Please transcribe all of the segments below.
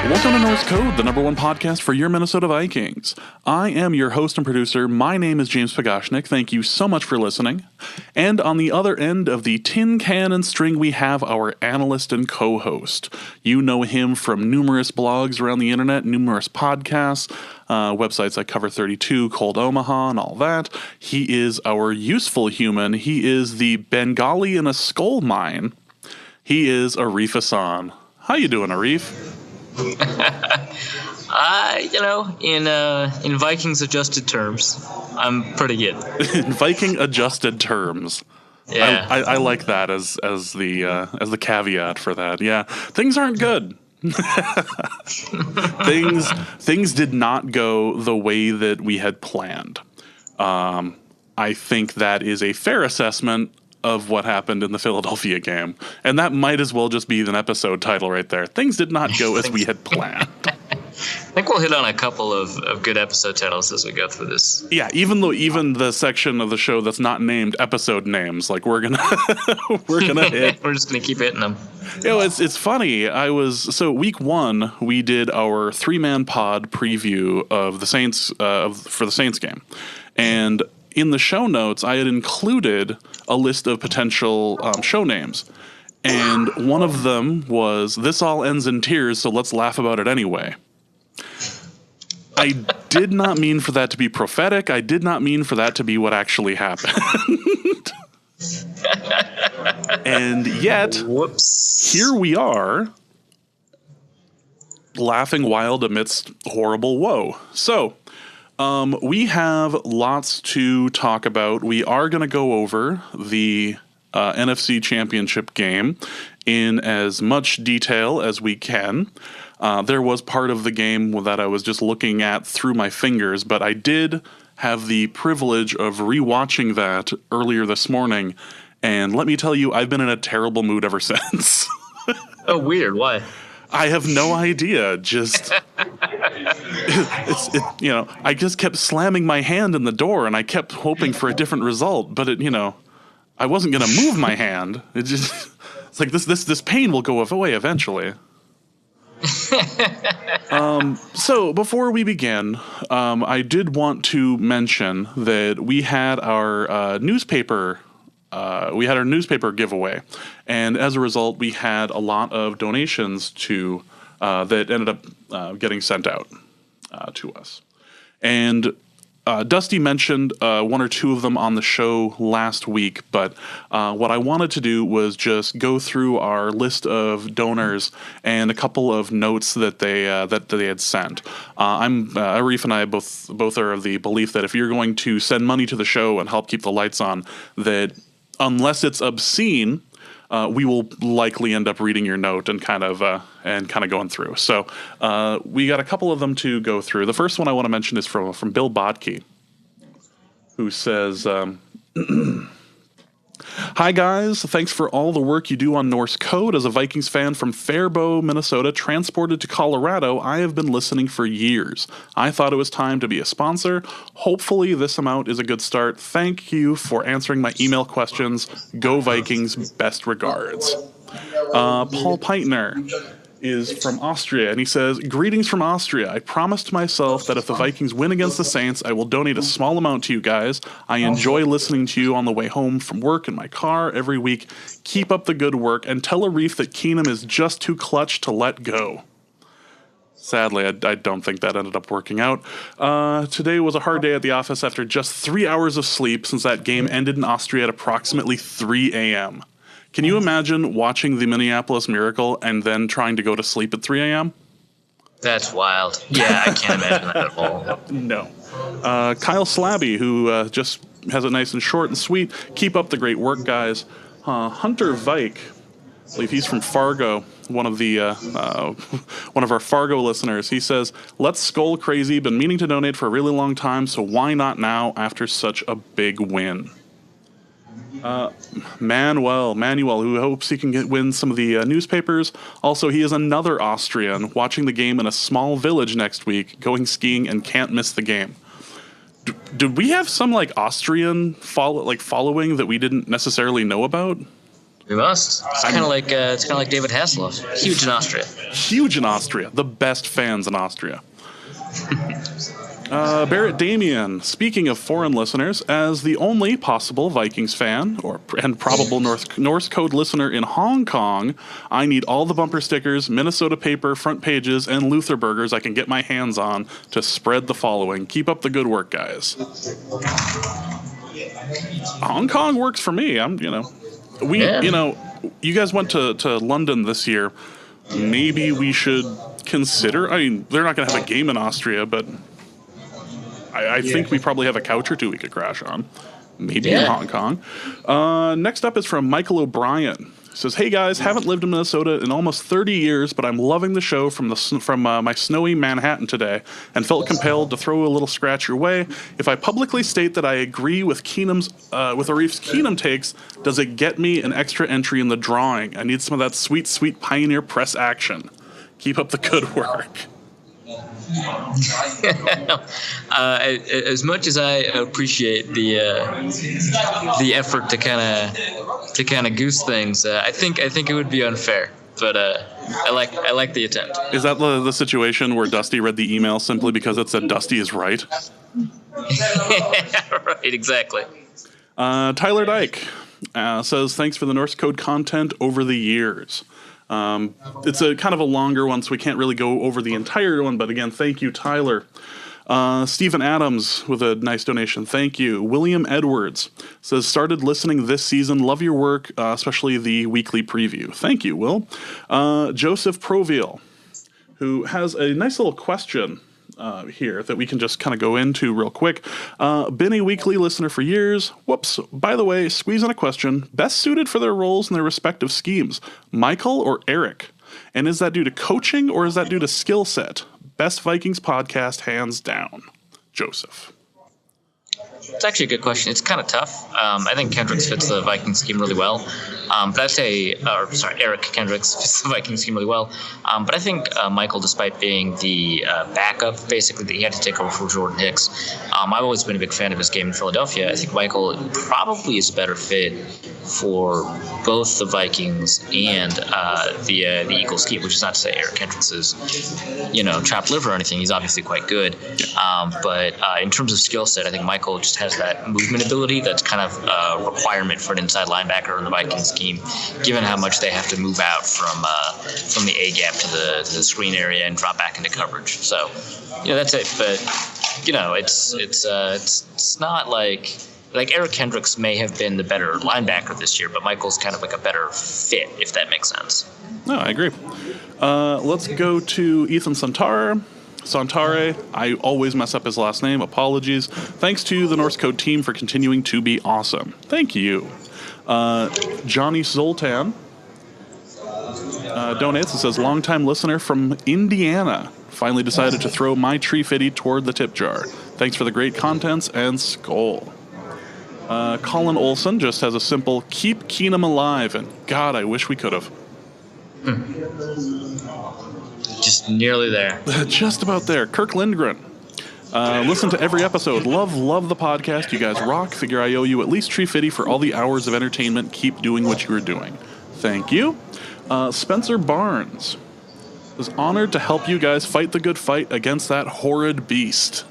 Welcome to North Code, the #1 podcast for your Minnesota Vikings. I am your host and producer. My name is James Pagashnik. Thank you so much for listening. And on the other end of the tin can and string, we have our analyst and co-host. You know him from numerous blogs around the internet, numerous podcasts, websites like Cover 32, Cold Omaha, and all that. He is our useful human. He is the Bengali in a skull mine. He is Arif Hassan. How you doing, Arif? In Vikings adjusted terms, I'm pretty good. In Viking adjusted terms. Yeah. I like that as the caveat for that. Yeah. Things aren't good. Things did not go the way that we had planned. I think that is a fair assessment of what happened in the Philadelphia game. And that might as well just be an episode title right there. Things did not go as we had planned. I think we'll hit on a couple of good episode titles as we go through this. Yeah, even the section of the show that's not named episode names, like we're gonna hit. We're just gonna keep hitting them. You know, it's funny. Week 1 we did our 3-man pod preview of the Saints for the Saints game, and in the show notes I had included a list of potential show names, and one of them was "This all ends in tears, so let's laugh about it anyway." I did not mean for that to be prophetic. I did not mean for that to be what actually happened. And yet, whoops, here we are, laughing wild amidst horrible woe. So, we have lots to talk about. We are going to go over the NFC Championship game in as much detail as we can. There was part of the game that I was just looking at through my fingers, but I did have the privilege of rewatching that earlier this morning, and let me tell you, I've been in a terrible mood ever since. Oh, weird. Why? I have no idea. Just, I just kept slamming my hand in the door, and I kept hoping for a different result, but I wasn't going to move my hand. It's like this pain will go away eventually. So before we begin, I did want to mention that we had our newspaper giveaway, and as a result, we had a lot of donations that ended up getting sent out to us. And Dusty mentioned one or two of them on the show last week, but what I wanted to do was just go through our list of donors and a couple of notes that they had sent. Arif and I both are of the belief that if you're going to send money to the show and help keep the lights on, that unless it's obscene, we will likely end up reading your note and kind of going through. So we got a couple of them to go through. The first one I want to mention is from Bill Bodke, who says, "Hi guys, thanks for all the work you do on Norse Code. As a Vikings fan from Faribault, Minnesota, transported to Colorado, I have been listening for years. I thought it was time to be a sponsor. Hopefully this amount is a good start. Thank you for answering my email questions. Go Vikings, best regards." Paul Peitner is from Austria, and he says, "Greetings from Austria. I promised myself that if the Vikings win against the Saints, I will donate a small amount to you guys. I enjoy listening to you on the way home from work in my car every week. Keep up the good work, and tell Arif that Keenum is just too clutch to let go." Sadly, I don't think that ended up working out. Today was a hard day at the office after just 3 hours of sleep since that game ended in Austria at approximately 3 a.m. Can you imagine watching the Minneapolis Miracle and then trying to go to sleep at 3 a.m.? That's wild. Yeah, I can't imagine that at all. No. Kyle Slabby, who just has it nice and short and sweet. Keep up the great work, guys. Hunter Vike, I believe he's from Fargo, one of our Fargo listeners. He says, "Let's skull crazy. Been meaning to donate for a really long time, so why not now after such a big win?" Manuel, who hopes he can win some of the newspapers. Also, he is another Austrian watching the game in a small village next week, going skiing and can't miss the game. Did we have some Austrian following that we didn't necessarily know about? We must. It's kind of like David Hasselhoff. Huge in Austria. Huge in Austria. The best fans in Austria. Barrett Damien, speaking of foreign listeners, as the only possible Vikings fan and probable Norse Code listener in Hong Kong, I need all the bumper stickers, Minnesota paper, front pages, and Luther burgers I can get my hands on to spread the following. Keep up the good work, guys. Hong Kong works for me. You guys went to London this year. Maybe we should consider. I mean, they're not going to have a game in Austria, but I think we probably have a couch or two we could crash on. Maybe in Hong Kong. Next up is from Michael O'Brien. It says, "Hey guys, haven't lived in Minnesota in almost 30 years, but I'm loving the show from my snowy Manhattan today, and felt compelled to throw a little scratch your way. If I publicly state that I agree with Arif's Keenum takes, does it get me an extra entry in the drawing? I need some of that sweet, sweet Pioneer Press action. Keep up the good work." As much as I appreciate the effort to kind of goose things, I think it would be unfair. But I like the attempt. Is that the situation where Dusty read the email simply because it said Dusty is right? Right, exactly. Tyler Dyke says, "Thanks for the Norse Code content over the years." It's a kind of a longer one, so we can't really go over the entire one, but again, thank you, Tyler. Stephen Adams with a nice donation. Thank you. William Edwards says, "Started listening this season. Love your work, especially the weekly preview." Thank you, Will. Joseph Proviel, who has a nice little question here that we can just kind of go into real quick. "Been a weekly listener for years. Whoops. By the way, squeeze in a question. Best suited for their roles in their respective schemes, Michael or Eric? And is that due to coaching or is that due to skill set? Best Vikings podcast, hands down." Joseph. It's actually a good question. It's kind of tough. I think Kendricks fits the Viking scheme really well. But I'd say, Eric Kendricks fits the Viking scheme really well. But I think Michael, despite being the backup, basically, that he had to take over for Jordan Hicks, I've always been a big fan of his game in Philadelphia. I think Michael probably is a better fit for both the Vikings and the Eagles scheme, which is not to say Eric Kendricks is, chopped liver or anything. He's obviously quite good. But in terms of skill set, I think Michael just has that movement ability that's kind of a requirement for an inside linebacker in the Vikings scheme, given how much they have to move out from the A gap to the screen area and drop back into coverage. So, that's it. But it's not like Eric Kendricks may have been the better linebacker this year, but Michael's kind of like a better fit, if that makes sense. No, I agree. Let's go to Ethan Santare, I always mess up his last name. Apologies. Thanks to the Norse Code team for continuing to be awesome. Thank you. Johnny Zoltan donates and says, "Longtime listener from Indiana. Finally decided to throw my tree fitty toward the tip jar. Thanks for the great contents and skull." Colin Olson just has a simple, "Keep Keenum alive," and God, I wish we could have. Just nearly there. Just about there. Kirk Lindgren. Listen to every episode. Love the podcast. You guys rock. Figure I owe you at least Tree Fitty for all the hours of entertainment. Keep doing what you are doing. Thank you. Spencer Barnes is honored to help you guys fight the good fight against that horrid beast.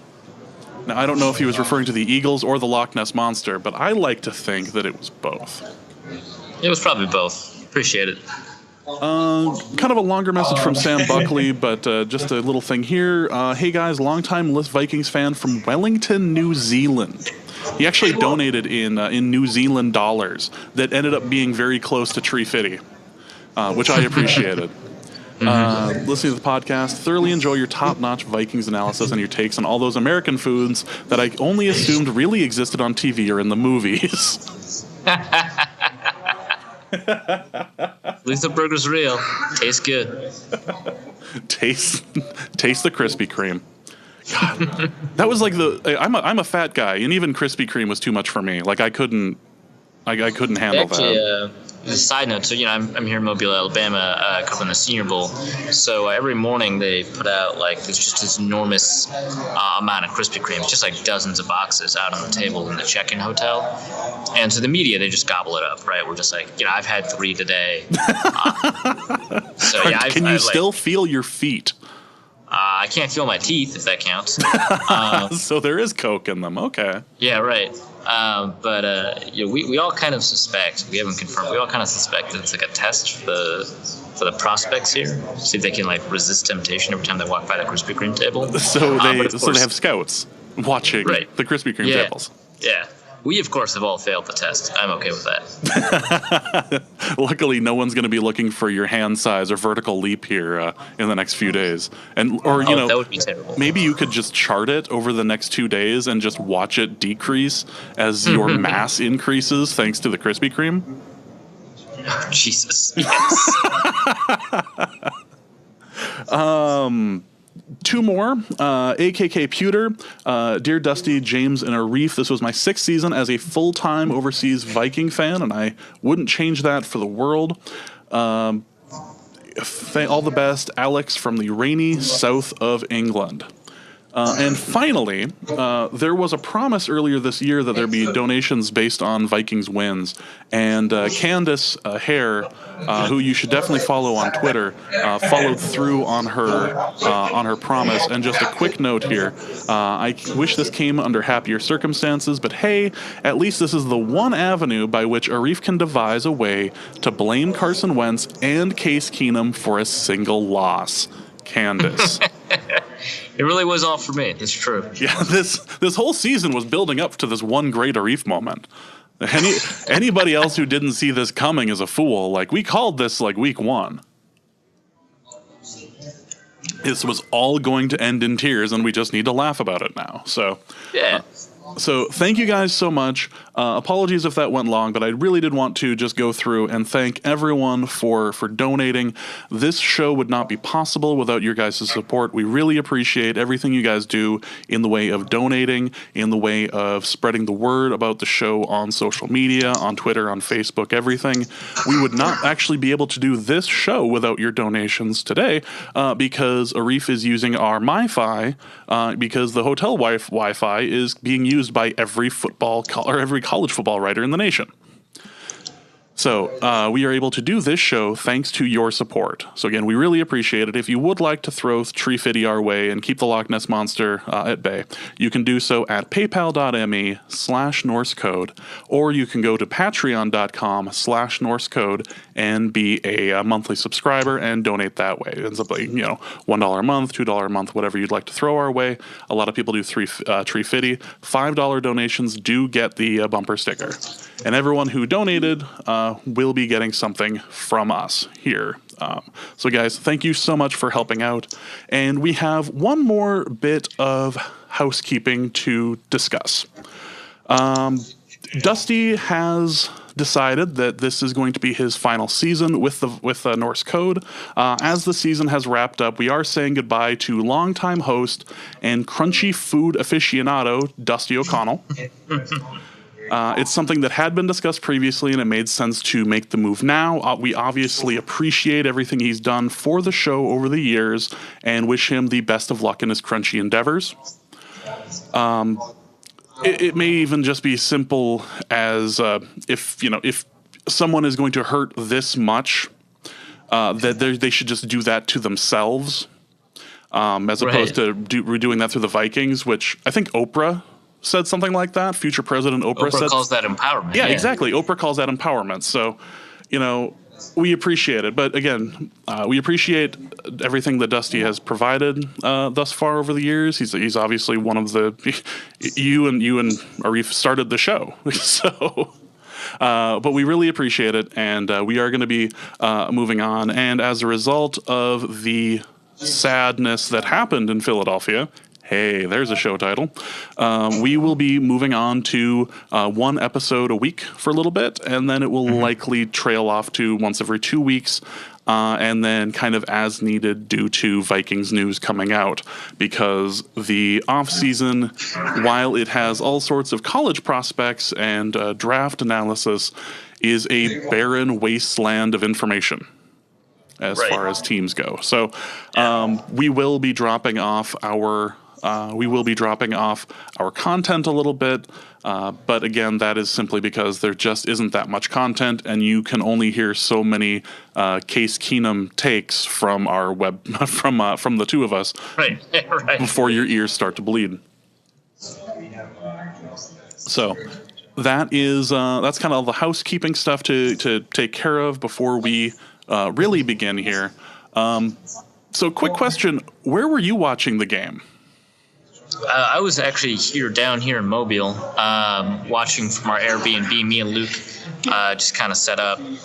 Now, I don't know if he was referring to the Eagles or the Loch Ness Monster, but I like to think that it was both. It was probably both. Appreciate it. Kind of a longer message from Sam Buckley, but just a little thing here. "Hey guys, longtime Vikings fan from Wellington, New Zealand." He actually donated in New Zealand dollars that ended up being very close to Tree Fitty, which I appreciated. Listening to the podcast, thoroughly enjoy your top-notch Vikings analysis and your takes on all those American foods that I only assumed really existed on TV or in the movies. Luther Burger's real. Tastes good. Taste the Krispy Kreme. God, that was like I'm a fat guy, and even Krispy Kreme was too much for me. Like I couldn't handle that. a side note, so I'm here in Mobile, Alabama, covering the Senior Bowl. So every morning they put out there's just this enormous amount of Krispy Kremes, just like dozens of boxes out on the table in the check-in hotel. And so the media, they just gobble it up, right? We're just like, I've had 3 today. Can you still feel your feet? I can't feel my teeth, if that counts. So there is Coke in them. Okay. Yeah, right. But we all kind of suspect. We haven't confirmed. We all kind of suspect that it's like a test for the prospects here. See if they can resist temptation every time they walk by the Krispy Kreme table. So they have scouts watching the Krispy Kreme tables. Yeah. We, of course, have all failed the test. I'm okay with that. Luckily, no one's going to be looking for your hand size or vertical leap here in the next few days. That would be terrible. Maybe you could just chart it over the next 2 days and just watch it decrease as your mass increases thanks to the Krispy Kreme. Oh, Jesus. Yes. 2 more. AKK Pewter, Dear Dusty, James, and Arif. This was my 6th season as a full-time overseas Viking fan, and I wouldn't change that for the world. All the best, Alex from the rainy south of England. And finally, there was a promise earlier this year that there'd be donations based on Vikings wins. And Candace Hare, who you should definitely follow on Twitter, followed through on her promise. And just a quick note here, I wish this came under happier circumstances, but hey, at least this is the one avenue by which Arif can devise a way to blame Carson Wentz and Case Keenum for a single loss. Candace. It really was all for me. It's true. Yeah, this whole season was building up to this one great Arif moment. Anybody else who didn't see this coming is a fool. We called this week 1. This was all going to end in tears, and we just need to laugh about it now. So yeah. So thank you guys so much. Apologies if that went long, but I really did want to just go through and thank everyone for donating. This show would not be possible without your guys' support. We really appreciate everything you guys do in the way of donating, in the way of spreading the word about the show on social media, on Twitter, on Facebook, everything. We would not actually be able to do this show without your donations today because Arif is using our MiFi because the hotel Wi-Fi is being used by every every college football writer in the nation. So we are able to do this show thanks to your support. So again, we really appreciate it. If you would like to throw Tree Fitty our way and keep the Loch Ness Monster at bay, you can do so at paypal.me/NorseCode, or you can go to patreon.com/NorseCode and be a monthly subscriber and donate that way. It ends up $1 a month, $2 a month, whatever you'd like to throw our way. A lot of people do Tree Fitty. $5 donations do get the bumper sticker. And everyone who donated will be getting something from us here. So guys, thank you so much for helping out. And we have one more bit of housekeeping to discuss. Dusty has decided that this is going to be his final season with the Norse Code. As the season has wrapped up, we are saying goodbye to longtime host and crunchy food aficionado, Dusty O'Connell. It's something that had been discussed previously, and it made sense to make the move now. We obviously appreciate everything he's done for the show over the years and wish him the best of luck in his crunchy endeavors. It may even just be simple as if someone is going to hurt this much, that they should just do that to themselves, as opposed to redoing that through the Vikings, which I think Oprah said something like that. Future President Oprah calls that empowerment. Yeah, exactly. Oprah calls that empowerment. So, we appreciate it. But again, we appreciate everything that Dusty has provided thus far over the years. He's obviously one of the you and Arif started the show. So, but we really appreciate it, and we are going to be moving on. And as a result of the sadness that happened in Philadelphia. Hey, there's a show title. We will be moving on to one episode a week for a little bit, and then it will likely trail off to once every 2 weeks. and then kind of as needed due to Vikings news coming out, because the offseason, while it has all sorts of college prospects and draft analysis, is a barren wasteland of information as far as teams go. So we will be dropping off our content a little bit, but again, that is simply because there just isn't that much content, and you can only hear so many Case Keenum takes from our from the two of us, right. before your ears start to bleed. So that is that's kind of all the housekeeping stuff to take care of before we really begin here. So quick question, where were you watching the game? I was actually down here in Mobile, watching from our Airbnb. Me and Luke just kind of set up. We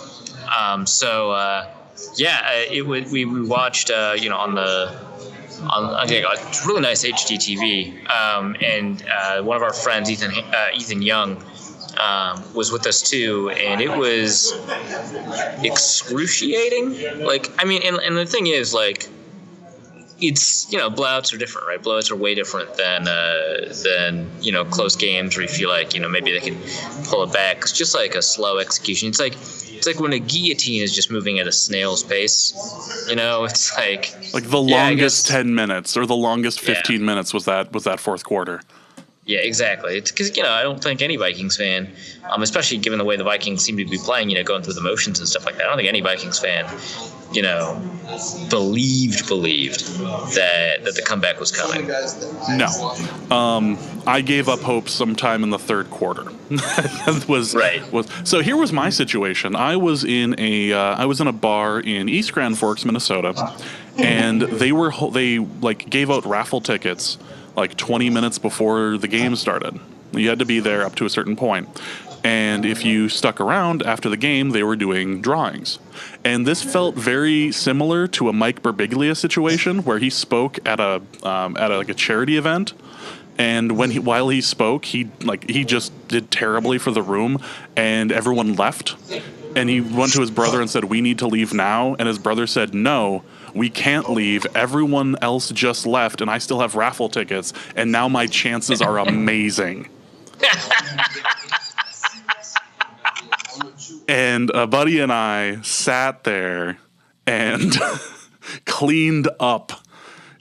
watched on it's really nice HD TV, and one of our friends, Ethan Young, was with us too, and it was excruciating. And the thing is, it's, blowouts are different, right? Blowouts are way different than close games where you feel like, maybe they can pull it back. It's just like a slow execution. It's like when a guillotine is just moving at a snail's pace, it's like the longest 10 minutes or the longest 15 minutes was that fourth quarter. Yeah, exactly. It's because, I don't think any Vikings fan, especially given the way the Vikings seem to be playing, going through the motions and stuff like that, I don't think any Vikings fan, believed that the comeback was coming. No. I gave up hope sometime in the third quarter. So here was my situation. I was in a bar in East Grand Forks, Minnesota, and they gave out raffle tickets 20 minutes before the game started. You had to be there up to a certain point. And if you stuck around after the game, they were doing drawings. And this felt very similar to a Mike Birbiglia situation where he spoke at a charity event. And while he spoke, he just did terribly for the room, and everyone left. And he went to his brother and said, "We need to leave now." And his brother said, "No, we can't leave. Everyone else just left, and I still have raffle tickets, and now my chances are amazing." And a buddy and I sat there and cleaned up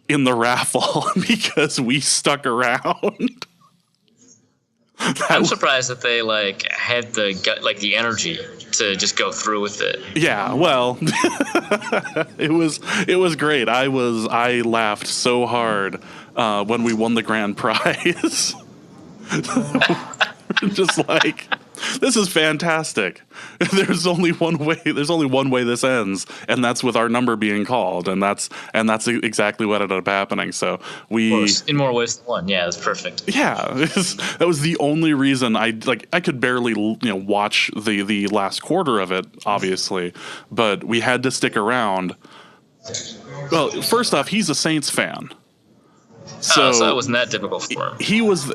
in the raffle because we stuck around. I'm surprised that they had the energy to just go through with it. Yeah, well, it was great. I laughed so hard when we won the grand prize. Just this is fantastic. There's only one way this ends, and that's with our number being called, and that's exactly what ended up happening. So in more ways than one. Yeah, that's perfect. Yeah, that was the only reason I could barely watch the last quarter of it, obviously, but we had to stick around. Well, first off, he's a Saints fan. So it wasn't that difficult for him. He was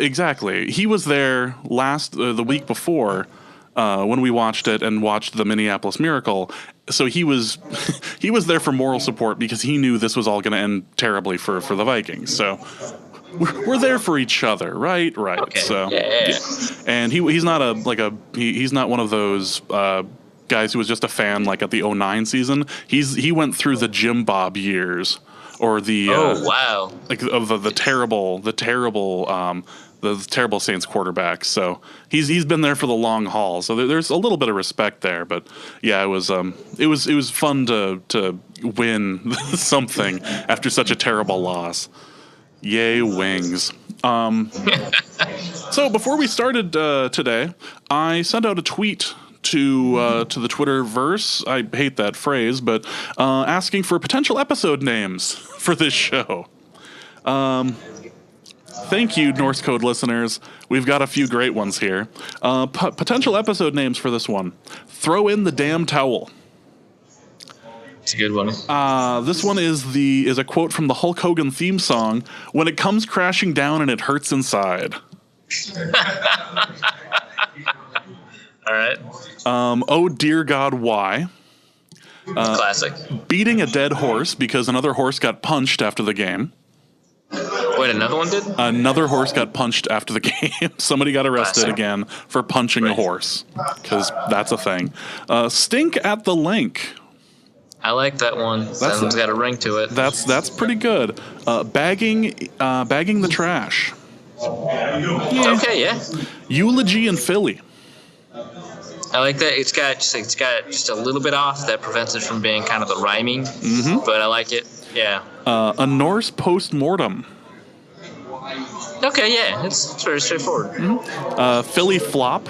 there the week before when we watched it and watched the Minneapolis Miracle. So he was there for moral support because he knew this was all going to end terribly for the Vikings. So we're there for each other, right? Okay. So yeah. And he's not he's not one of those guys who was just a fan at the 2009 season. He went through the Jim Bob years. Or the wow, of the terrible Saints quarterbacks. So he's been there for the long haul. So there's a little bit of respect there. But yeah, it was fun to win something after such a terrible loss. Yay, Wings. So before we started today, I sent out a tweet to the Twitterverse. I hate that phrase, but asking for potential episode names for this show. Thank you, Norse Code listeners. We've got a few great ones here. Potential episode names for this one: Throw in the damn towel. It's a good one. This one is a quote from the Hulk Hogan theme song: "When it comes crashing down and it hurts inside." All right. Oh dear God, why? Classic. Beating a dead horse because another horse got punched after the game. Wait, another one did? Another horse got punched after the game. Somebody got arrested Classic. again for punching a horse, because that's a thing. Stink at the link. I like that one. That one's got a ring to it. That's pretty good. Bagging the trash. Yeah. Okay, yeah. Eulogy in Philly. I like that. It's got just a little bit off that prevents it from being kind of the rhyming, but I like it. Yeah. A Norse post-mortem. Okay, yeah. It's very straightforward. Philly flop.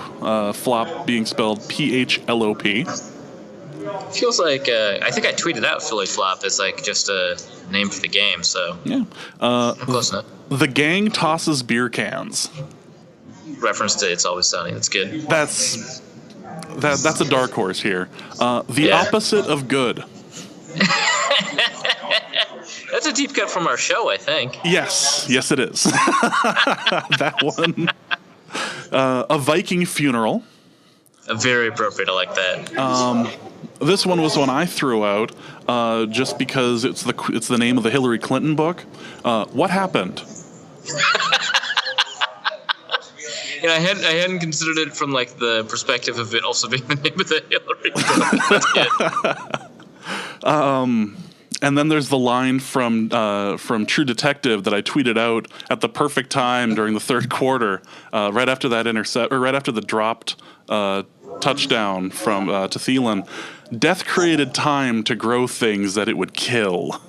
Flop being spelled PHLOP. Feels like I think I tweeted out Philly flop as like just a name for the game. So Yeah. I'm close enough. The gang tosses beer cans. Reference to It's Always Sunny. That's good. That's a dark horse here. The Yeah. opposite of good. That's a deep cut from our show, I think. Yes, it is. That one. A Viking funeral. Very appropriate. I like that. This one was one I threw out, just because it's the name of the Hillary Clinton book. What happened? You know, I hadn't considered it from like the perspective of it also being the name of the Hillary Clinton. And then there's the line from True Detective that I tweeted out at the perfect time during the third quarter, right after that right after the dropped touchdown from to Thielen. Death created time to grow things that it would kill.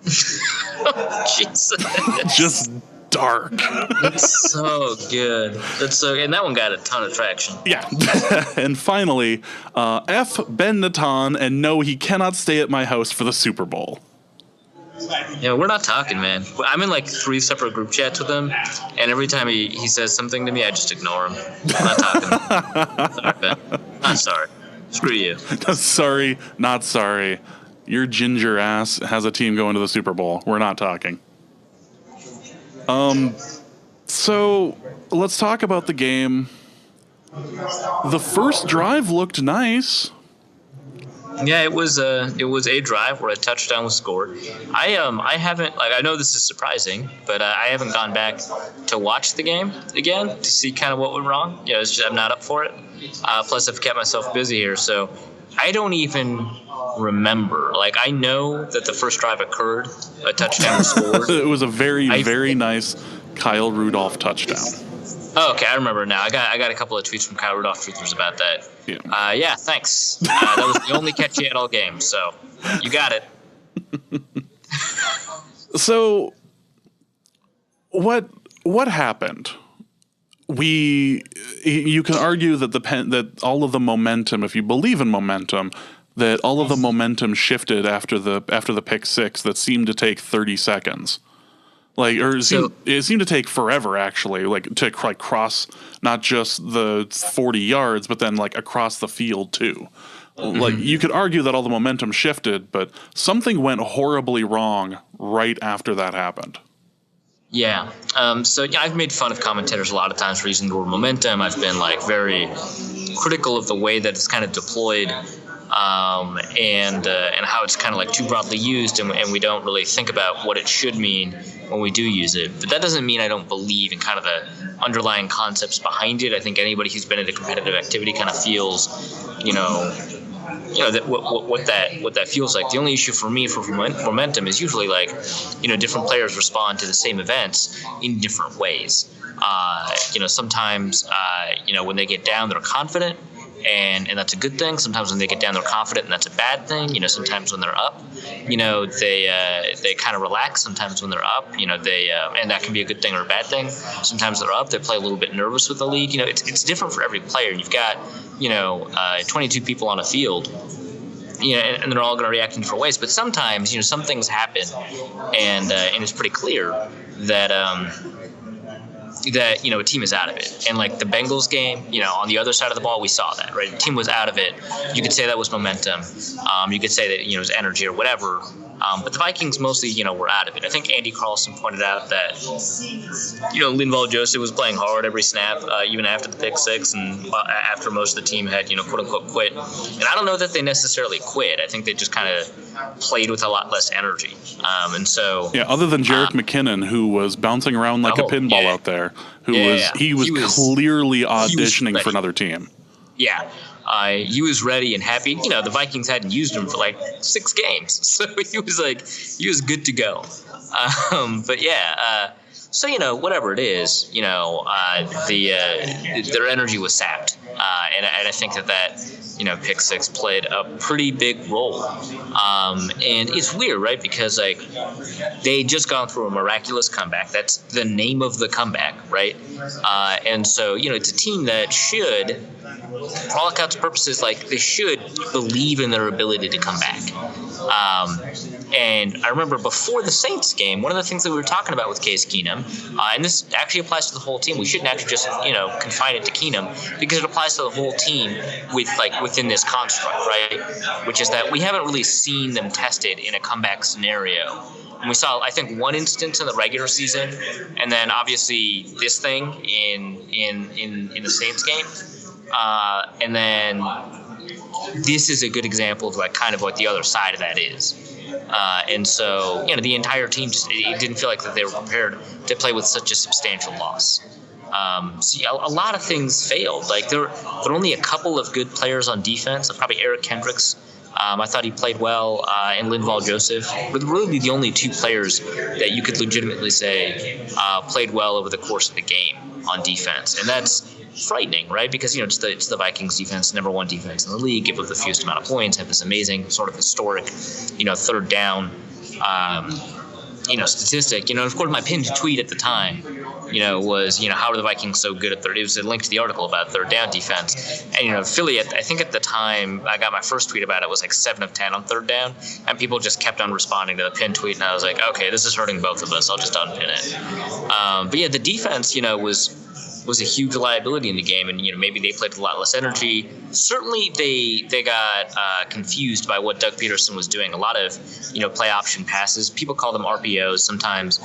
Jesus. Just dark. That's so good. And that one got a ton of traction. Yeah. And finally, F. Ben Natan, and no, he cannot stay at my house for the Super Bowl. Yeah, we're not talking, man. I'm in like 3 separate group chats with him, and every time he says something to me, I just ignore him. I'm not talking. Sorry, Ben. I'm sorry. Screw you. Sorry, not sorry. Your ginger ass has a team going to the Super Bowl. We're not talking. So let's talk about the game. The first drive looked nice. Yeah, it was a drive where a touchdown was scored. I haven't, like, I know this is surprising, but I haven't gone back to watch the game again to see kind of what went wrong. You know, it's just, I'm not up for it. Plus, I've kept myself busy here, so I don't even remember. Like, I know that the first drive occurred, a touchdown was scored. It was a very nice Kyle Rudolph touchdown. Oh, okay, I remember now. I got a couple of tweets from Kyle Rudolph truthers about that. Yeah. Yeah, thanks. That was the only catch he had all game, so you got it. So, what happened? You can argue that that all of the momentum, if you believe in momentum, that all of the momentum shifted after the pick six that seemed to take 30 seconds. It seemed to take forever, actually, to cross not just the 40 yards, but then across the field too. Mm-hmm. You could argue that all the momentum shifted, but something went horribly wrong right after that happened. Yeah. So I've made fun of commentators a lot of times for using the word momentum. I've been very critical of the way that it's kind of deployed. And how it's kind of too broadly used, and we don't really think about what it should mean when we do use it. But that doesn't mean I don't believe in kind of the underlying concepts behind it. I think anybody who's been in a competitive activity kind of feels, that what that feels like. The only issue for me for momentum is usually different players respond to the same events in different ways. Sometimes when they get down, they're confident. And that's a good thing. Sometimes when they get down, they're confident, and that's a bad thing. Sometimes when they're up, they kind of relax. Sometimes when they're up, and that can be a good thing or a bad thing. Sometimes they're up, they play a little bit nervous with the lead. It's different for every player. You've got 22 people on a field. And they're all going to react in different ways. But sometimes, some things happen, and it's pretty clear that a team is out of it. And the Bengals game, on the other side of the ball, we saw that, right? The team was out of it. You could say that was momentum. You could say that, it was energy or whatever. But the Vikings mostly, were out of it. I think Andy Carlson pointed out that, Linval Joseph was playing hard every snap, even after the pick six and after most of the team had, quote unquote quit. And I don't know that they necessarily quit. I think they just kind of played with a lot less energy. And so. Yeah, other than Jerick McKinnon, who was bouncing around like a pinball out there, he was clearly auditioning for another team. Yeah. He was ready and happy. The Vikings hadn't used him for like 6 games, so he was good to go. But yeah, so whatever it is, their energy was sapped, and I think that pick six played a pretty big role. And it's weird, right? Because they just gone through a miraculous comeback. That's the name of the comeback, right? And so it's a team that should, for all accounts and purposes, they should believe in their ability to come back. And I remember before the Saints game, one of the things that we were talking about with Case Keenum, and this actually applies to the whole team. We shouldn't actually just confine it to Keenum, because it applies to the whole team within this construct, right? Which is that we haven't really seen them tested in a comeback scenario. And we saw, I think, one instance in the regular season, and then obviously this thing in the Saints game. And then this is a good example of kind of what the other side of that is. And so, the entire team it didn't feel like that they were prepared to play with such a substantial loss. A lot of things failed. There were only a couple of good players on defense. Probably Eric Kendricks. I thought he played well, and Linval Joseph. But really the only 2 players that you could legitimately say played well over the course of the game on defense. And that's frightening, right? Because, it's the Vikings defense, number 1 defense in the league, give up the fewest amount of points, have this amazing sort of historic, third down, statistic. Of course, my pinned tweet at the time, was, how are the Vikings so good at third? It was a link to the article about third down defense. And, Philly, I think at the time I got my first tweet about it was 7 of 10 on third down. And people just kept on responding to the pinned tweet. And I was like, okay, this is hurting both of us. I'll just unpin it. But yeah, the defense, was a huge liability in the game, and maybe they played with a lot less energy. Certainly, they got confused by what Doug Peterson was doing. A lot of play option passes. People call them RPOs. Sometimes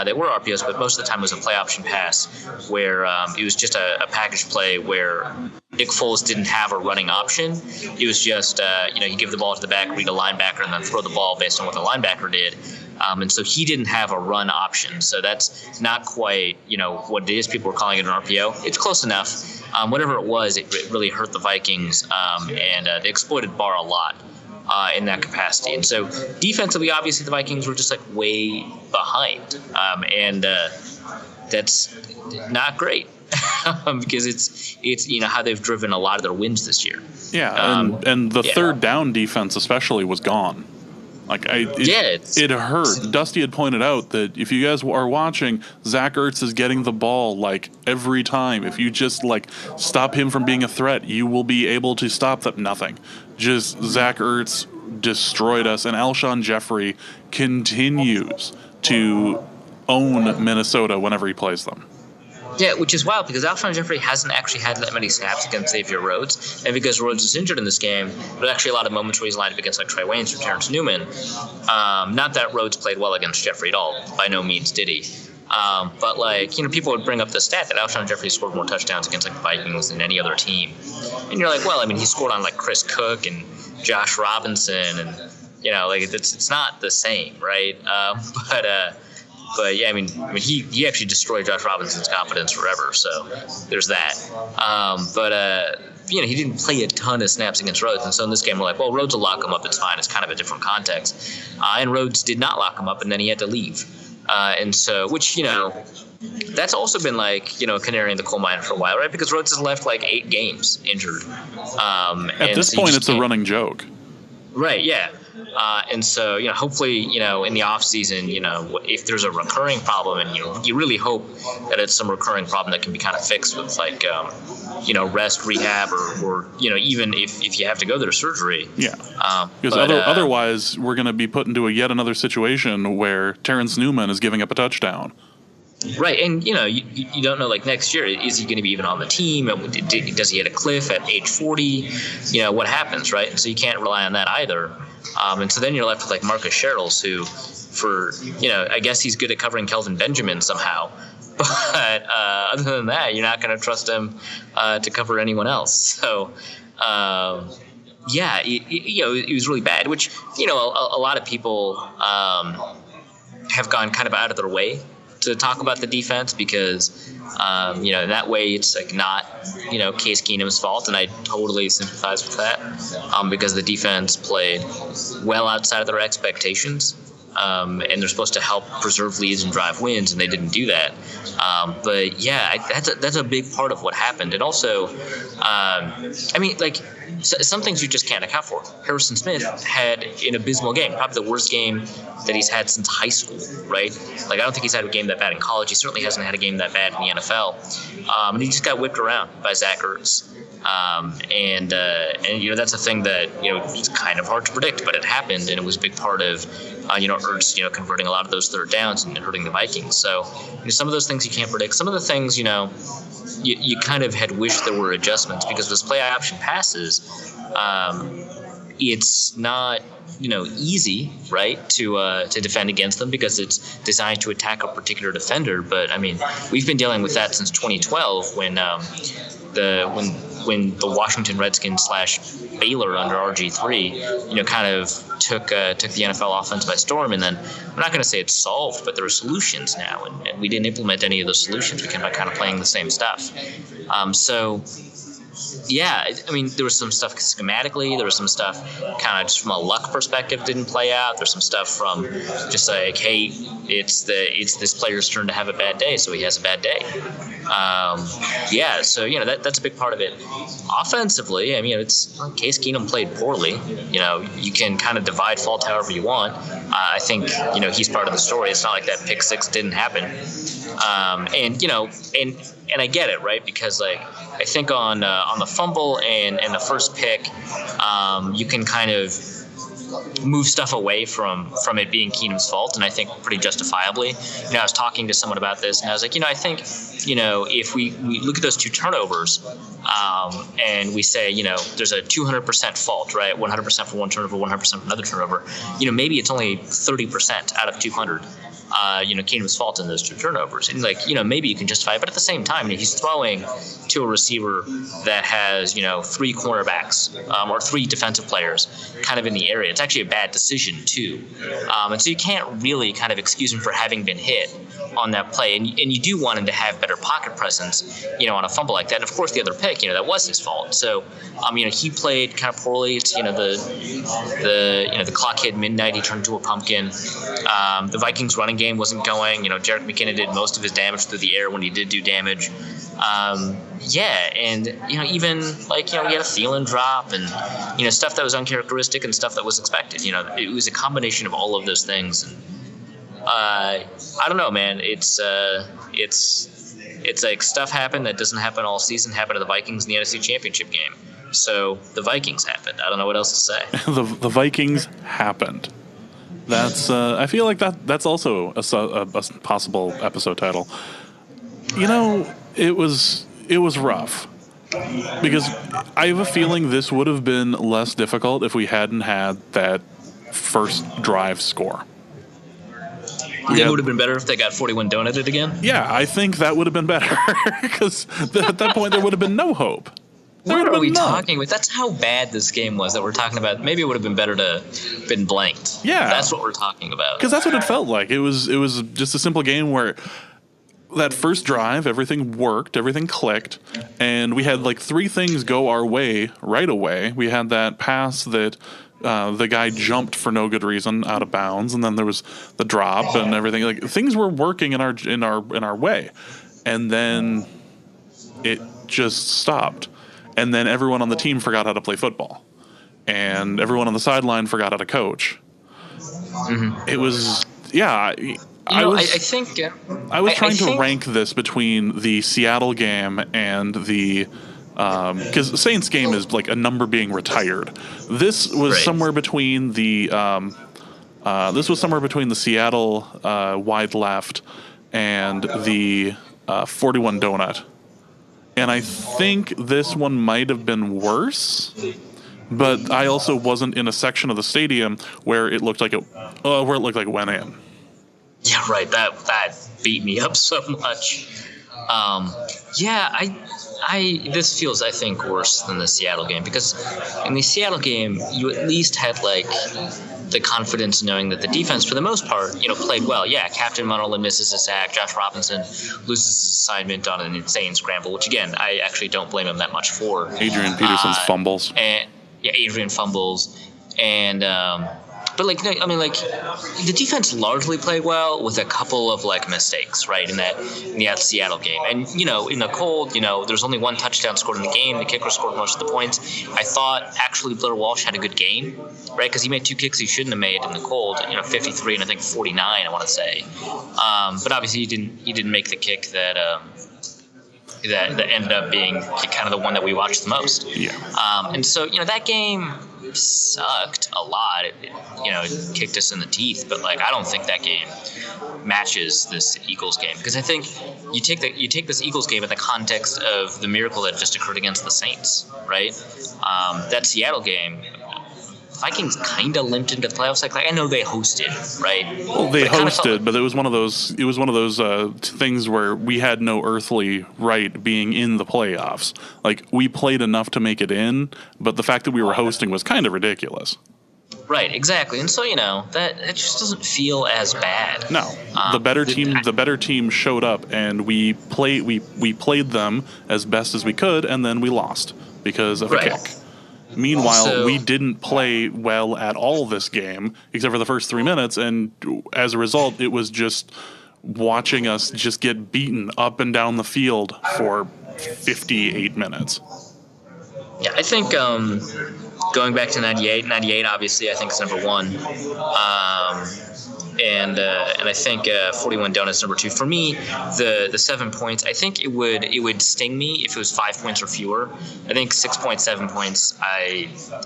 they were RPOs, but most of the time it was a play option pass where it was just a package play where Nick Foles didn't have a running option. It was just you give the ball to the back, read a linebacker, and then throw the ball based on what the linebacker did. And so he didn't have a run option. So that's not quite, what it is. People were calling it an RPO. It's close enough. Whatever it was, it really hurt the Vikings, and they exploited Barr a lot in that capacity. And so defensively, obviously, the Vikings were just way behind. And that's not great. Because it's how they've driven a lot of their wins this year. Yeah, and the third down defense especially was gone. It hurt. Dusty had pointed out that if you guys are watching, Zach Ertz is getting the ball every time. If you just stop him from being a threat, you will be able to stop them. Nothing. Just Zach Ertz destroyed us, and Alshon Jeffrey continues to own Minnesota whenever he plays them. Yeah, which is wild because Alshon Jeffrey hasn't actually had that many snaps against Xavier Rhodes, and because Rhodes is injured in this game, there's actually a lot of moments where he's lined up against Trey Waynes or Terrence Newman. Not that Rhodes played well against Jeffrey at all, by no means did he. But people would bring up the stat that Alshon Jeffrey scored more touchdowns against the Vikings than any other team, and you're well, he scored on Chris Cook and Josh Robinson, and it's not the same, right? But yeah, he actually destroyed Josh Robinson's confidence forever. So there's that. He didn't play a ton of snaps against Rhodes, and so in this game we're Rhodes will lock him up. It's fine. It's kind of a different context. And Rhodes did not lock him up, and then he had to leave. And so, which that's also been canary in the coal mine for a while, right? Because Rhodes has left 8 games injured. At this point, it's a running joke. Right. Yeah. And so, hopefully, in the off season, if there's a recurring problem, and you really hope that it's some recurring problem that can be kind of fixed with rest, rehab, or even if you have to go there to surgery. Yeah. Because otherwise, we're going to be put into yet another situation where Terrence Newman is giving up a touchdown. Right, and you don't know, like, next year, is he going to be even on the team? Does he hit a cliff at age 40? What happens, right? So you can't rely on that either. And so then you're left with, like, Marcus Sherrills, who, I guess he's good at covering Kelvin Benjamin somehow. But other than that, you're not going to trust him to cover anyone else. So, it was really bad, which, a lot of people have gone kind of out of their way to talk about the defense because, in that way it's like not, Case Keenum's fault, and I totally sympathize with that because the defense played well outside of their expectations. And they're supposed to help preserve leads and drive wins, and they didn't do that. But yeah, that's a big part of what happened. And also, some things you just can't account for. Harrison Smith had an abysmal game, probably the worst game that he's had since high school, right? Like, I don't think he's had a game that bad in college. He certainly hasn't had a game that bad in the NFL. And he just got whipped around by Zach Ertz. And that's a thing that, it's kind of hard to predict, but it happened, and it was a big part of, Ertz, converting a lot of those third downs and hurting the Vikings. So, some of those things you can't predict. Some of the things, you kind of had wished there were adjustments because those play option passes, it's not, easy, right, to defend against them because it's designed to attack a particular defender. But we've been dealing with that since 2012 when the Washington Redskins / Baylor under RG3, kind of took the NFL offense by storm. And then I'm not going to say it's solved, but there are solutions now, and we didn't implement any of those solutions. We came by kind of playing the same stuff. Yeah, there was some stuff schematically. There was some stuff kind of just from a luck perspective didn't play out. There's some stuff from just like, hey, it's this player's turn to have a bad day, so he has a bad day. So that's a big part of it. Offensively, it's Case Keenum played poorly. You can kind of divide fault however you want. I think he's part of the story. It's not like that pick six didn't happen. And I get it, right? Because I think on the fumble and the first pick, you can kind of move stuff away from it being Keenum's fault, and I think pretty justifiably. I was talking to someone about this, and I was like, I think, if we look at those two turnovers, and we say, there's a 200% fault, right? 100% for one turnover, 100% for another turnover. Maybe it's only 30% out of 200. Keenum's fault in those two turnovers. And maybe you can justify it, but at the same time, he's throwing to a receiver that has, 3 cornerbacks or 3 defensive players kind of in the area. It's actually a bad decision too. And so you can't really kind of excuse him for having been hit on that play. And you do want him to have better pocket presence, on a fumble like that. And of course the other pick, that was his fault. So, he played kind of poorly. It's, the clock hit midnight. He turned into a pumpkin. The Vikings running game wasn't going. Jerick McKinnon did most of his damage through the air when he did do damage. And even we had a Thielen drop and stuff that was uncharacteristic and stuff that was expected. It was a combination of all of those things. And I don't know, man. It's like stuff happened that doesn't happen all season happened to the Vikings in the NFC Championship game. So the Vikings happened. I don't know what else to say. The Vikings happened. That's I feel like that's also a possible episode title. It was rough because I have a feeling this would have been less difficult if we hadn't had that first drive score. It would have been better if they got 41 donuted again? Yeah, I think that would have been better because at that point there would have been no hope. What are we talking about? That's how bad this game was that we're talking about. Maybe it would have been better to have been blanked. Yeah. That's what we're talking about. Because that's what it felt like. It was just a simple game where that first drive, everything worked, everything clicked, and we had 3 things go our way right away. We had that pass that the guy jumped for no good reason out of bounds, and then there was the drop and everything. Things were working in our way, and then it just stopped. And then everyone on the team forgot how to play football, and everyone on the sideline forgot how to coach. Mm-hmm. It was, yeah. I was trying to rank this between the Seattle game and the because Saints game is like a number being retired. This was somewhere between the Seattle wide left and the 41 donut. And I think this one might have been worse, but I also wasn't in a section of the stadium where it looked like it went in. Yeah, right. That beat me up so much. This feels, I think, worse than the Seattle game, because in the Seattle game, you at least had like the confidence knowing that the defense, for the most part, played well. Yeah, Captain Munnerlyn misses a sack. Josh Robinson loses his assignment on an insane scramble, which again, I actually don't blame him that much for. Adrian Peterson's fumbles. And yeah, Adrian fumbles, and but the defense largely played well with a couple of mistakes, right, in the Seattle game. And in the cold, there's only one touchdown scored in the game. The kicker scored most of the points. I thought actually Blair Walsh had a good game, right, because he made 2 kicks he shouldn't have made in the cold. 53 and I think 49, I want to say. But obviously he didn't make the kick that ended up being kind of the one that we watched the most. Yeah. And so that game sucked a lot. It kicked us in the teeth, but I don't think that game matches this Eagles game, because I think you take this Eagles game in the context of the miracle that just occurred against the Saints, right? That Seattle game, Vikings kind of limped into the playoffs. I know they hosted, right? Well, they hosted, but it was one of those. It was one of those things where we had no earthly right being in the playoffs. We played enough to make it in, but the fact that we were hosting was kind of ridiculous. Right, exactly, and so that it just doesn't feel as bad. No, the better team showed up, and we played them as best as we could, and then we lost because of a kick. Meanwhile, we didn't play well at all this game, except for the first 3 minutes, and as a result, it was just watching us just get beaten up and down the field for 58 minutes. Yeah, I think going back to 98 obviously I think is number 1. And I think 41 Donuts number 2. For me, the 7 points, I think it would sting me if it was 5 points or fewer. I think 6.7 points,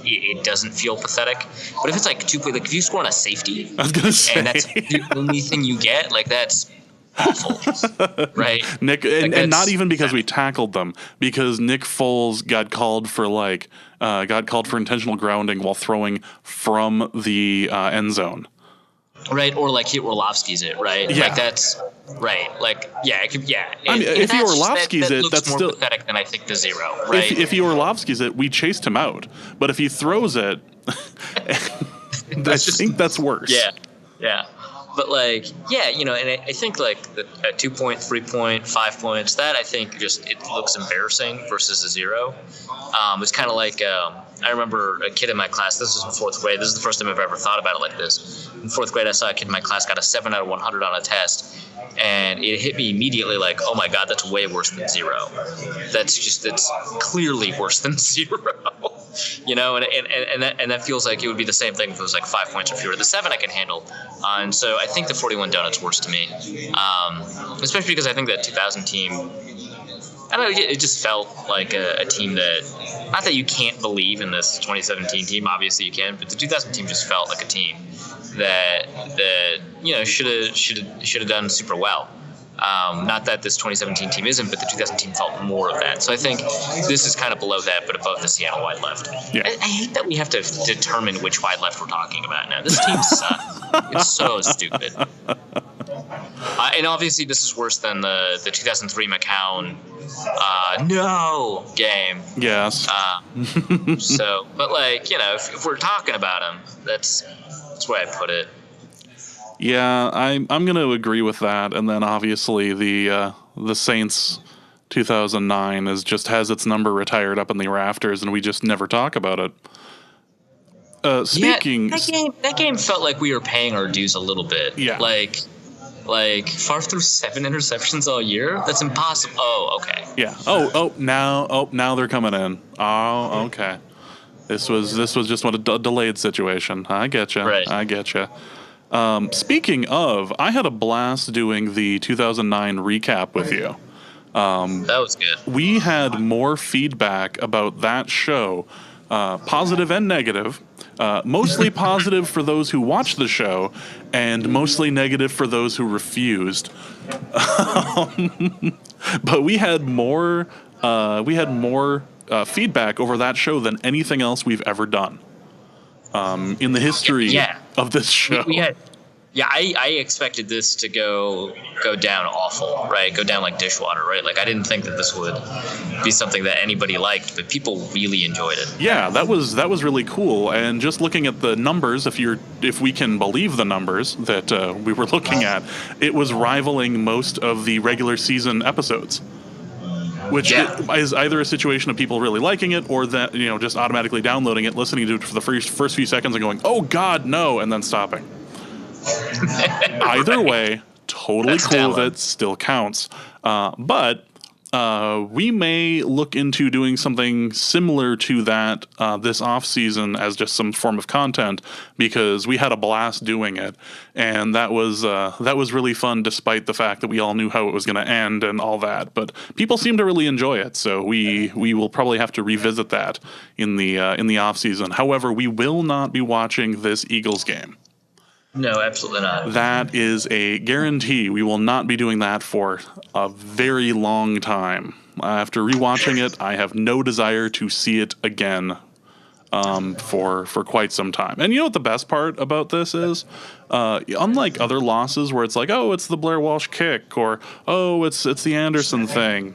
it doesn't feel pathetic. But if it's 2 points, if you score on a safety, I was gonna say, and that's the only thing you get, that's awful, right? Nick, and not even because we tackled them, because Nick Foles got called for intentional grounding while throwing from the end zone. Right, or he Orlovsky's it, right? Yeah. That's right. It could, yeah. I mean, if he Orlovsky's that it, that's more still pathetic than I think the 0, right? If he Orlovsky's it, we chased him out. But if he throws it, I think that's worse. Yeah. But and I think a 2 point, 3 point, 5 points, that I think just it looks embarrassing versus a 0. It's kind of I remember a kid in my class. This was in 4th grade. This is the first time I've ever thought about it like this. In 4th grade, I saw a kid in my class got a 7 out of 100 on a test, and it hit me immediately oh my God, that's way worse than 0. That's clearly worse than 0. And that feels like it would be the same thing if it was 5 points or fewer. The 7 I can handle, and so I think the 41 Donuts worse to me, especially because I think that 2000 team, I don't know, it just felt like a team that, not that you can't believe in this 2017 team, obviously you can, but the 2000 team just felt like a team that should have done super well. Not that this 2017 team isn't, but the 2000 team felt more of that. So I think this is kind of below that, but above the Seattle wide left. Yeah. I hate that we have to determine which wide left we're talking about now. This team sucks. It's so stupid. And obviously this is worse than the 2003 McCown game. Yes. So, but if we're talking about him, that's where I put it. Yeah, I'm going to agree with that. And then obviously the Saints 2009 has its number retired up in the rafters, and we just never talk about it. That game felt like we were paying our dues a little bit. Yeah. Far through 7 interceptions all year? That's impossible. Oh, okay. Yeah. Now they're coming in. Oh, okay. This was just a delayed situation. I get you. Right. I get you. Speaking of, I had a blast doing the 2009 recap with you. That was good. We had more feedback about that show, positive and negative, Mostly positive for those who watched the show, and mostly negative for those who refused. But we had more feedback over that show than anything else we've ever done in the history of this show. I expected this to go down awful, right? Go down like dishwater, right? Like I didn't think that this would be something that anybody liked, but people really enjoyed it. Yeah, that was really cool. And just looking at the numbers, if we can believe the numbers that we were looking at, it was rivaling most of the regular season episodes. Which is either a situation of people really liking it, or that just automatically downloading it, listening to it for the first few seconds, and going, "Oh God, no," and then stopping. Either way, totally cool with it, still counts. But we may look into doing something similar to that this off season as just some form of content, because we had a blast doing it, and that was really fun, despite the fact that we all knew how it was going to end and all that. But people seem to really enjoy it, so we will probably have to revisit that in the off season. However, we will not be watching this Eagles game. No, absolutely not. That is a guarantee. We will not be doing that for a very long time. After rewatching it, I have no desire to see it again for quite some time. And you know what the best part about this is? Unlike other losses where it's like, oh, it's the Blair Walsh kick, or oh, it's the Anderson thing.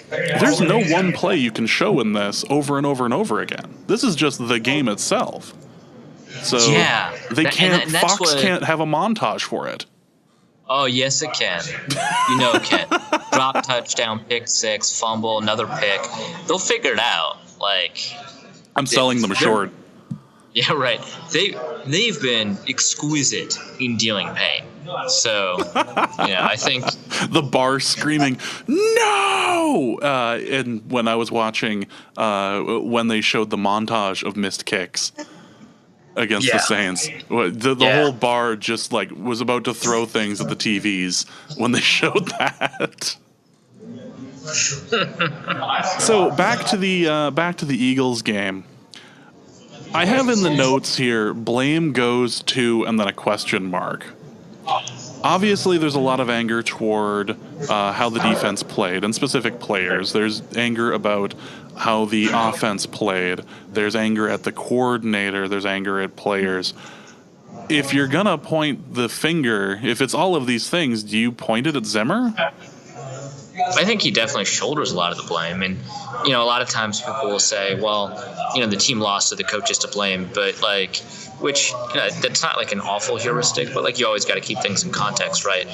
There's no one play you can show in this over and over and over again. This is just the game itself. So Fox can't have a montage for it. Oh, yes, it can. It can. Drop, touchdown, pick six, fumble, another pick. They'll figure it out. I'm selling them short. Yeah, right. They've been exquisite in dealing pain. So, I think the bar screaming no. And when I was watching, when they showed the montage of missed kicks against the Saints, the whole bar just was about to throw things at the TVs when they showed that. So back to the Eagles game. I have in the notes here, blame goes to, and then a question mark. Obviously, there's a lot of anger toward how the defense played and specific players. There's anger about how the offense played. There's anger at the coordinator. There's anger at players. If you're going to point the finger, if it's all of these things, do you point it at Zimmer? I think he definitely shoulders a lot of the blame. And, a lot of times people will say, well, the team lost, so the coach is to blame. But, which that's not an awful heuristic, but you always got to keep things in context, right?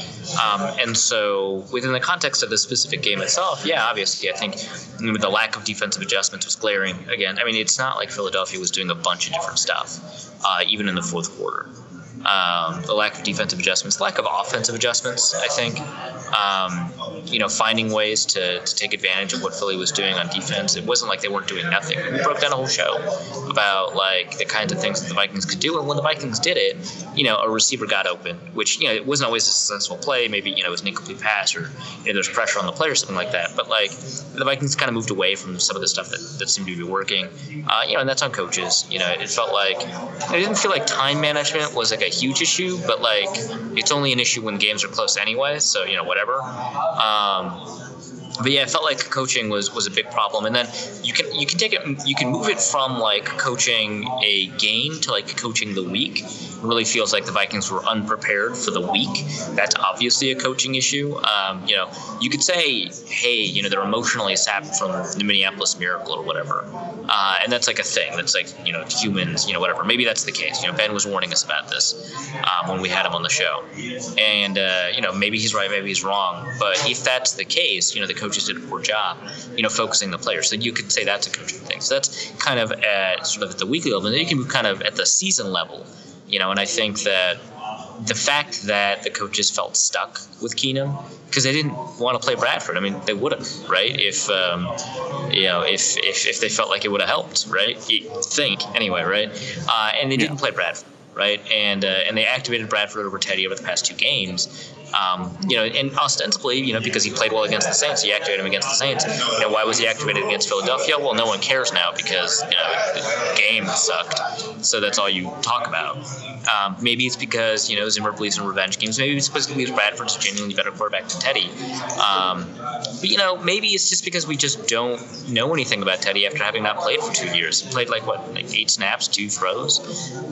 And so within the context of the specific game itself, obviously I think the lack of defensive adjustments was glaring. Again, I mean, it's not like Philadelphia was doing a bunch of different stuff, even in the fourth quarter. The lack of defensive adjustments, lack of offensive adjustments, I think. Finding ways to take advantage of what Philly was doing on defense. It wasn't like they weren't doing nothing. We broke down a whole show about the kinds of things that the Vikings could do, and when the Vikings did it, a receiver got open, which it wasn't always a successful play. Maybe it was an incomplete pass, or there's pressure on the play or something like that. But the Vikings kind of moved away from some of the stuff that seemed to be working. And that's on coaches. It felt it didn't feel like time management was a huge issue, but it's only an issue when games are close anyway. So whatever. But it felt like coaching was a big problem, and then you can take it, you can move it from coaching a game to coaching the week. It really feels like the Vikings were unprepared for the week. That's obviously a coaching issue. You could say, hey, they're emotionally sapped from the Minneapolis Miracle or whatever, and that's a thing. That's humans, whatever. Maybe that's the case. Ben was warning us about this when we had him on the show, and maybe he's right, maybe he's wrong. But if that's the case, the coaches did a poor job, focusing the players. So you could say that's a coaching thing. So that's kind of at the weekly level, and then you can move kind of at the season level, and I think that the fact that the coaches felt stuck with Keenum because they didn't want to play Bradford. I mean, they would have, right? If they felt like it would have helped, right? You think anyway, right? And they didn't play Bradford. Right, and they activated Bradford over Teddy over the past two games, And ostensibly, because he played well against the Saints, he activated him against the Saints. Why was he activated against Philadelphia? Well, no one cares now because the game sucked, so that's all you talk about. Maybe it's because Zimmer believes in revenge games. Maybe it's because he believes Bradford's a genuinely better quarterback than Teddy. But maybe it's just because we just don't know anything about Teddy after having not played for 2 years. He played like 8 snaps, 2 throws,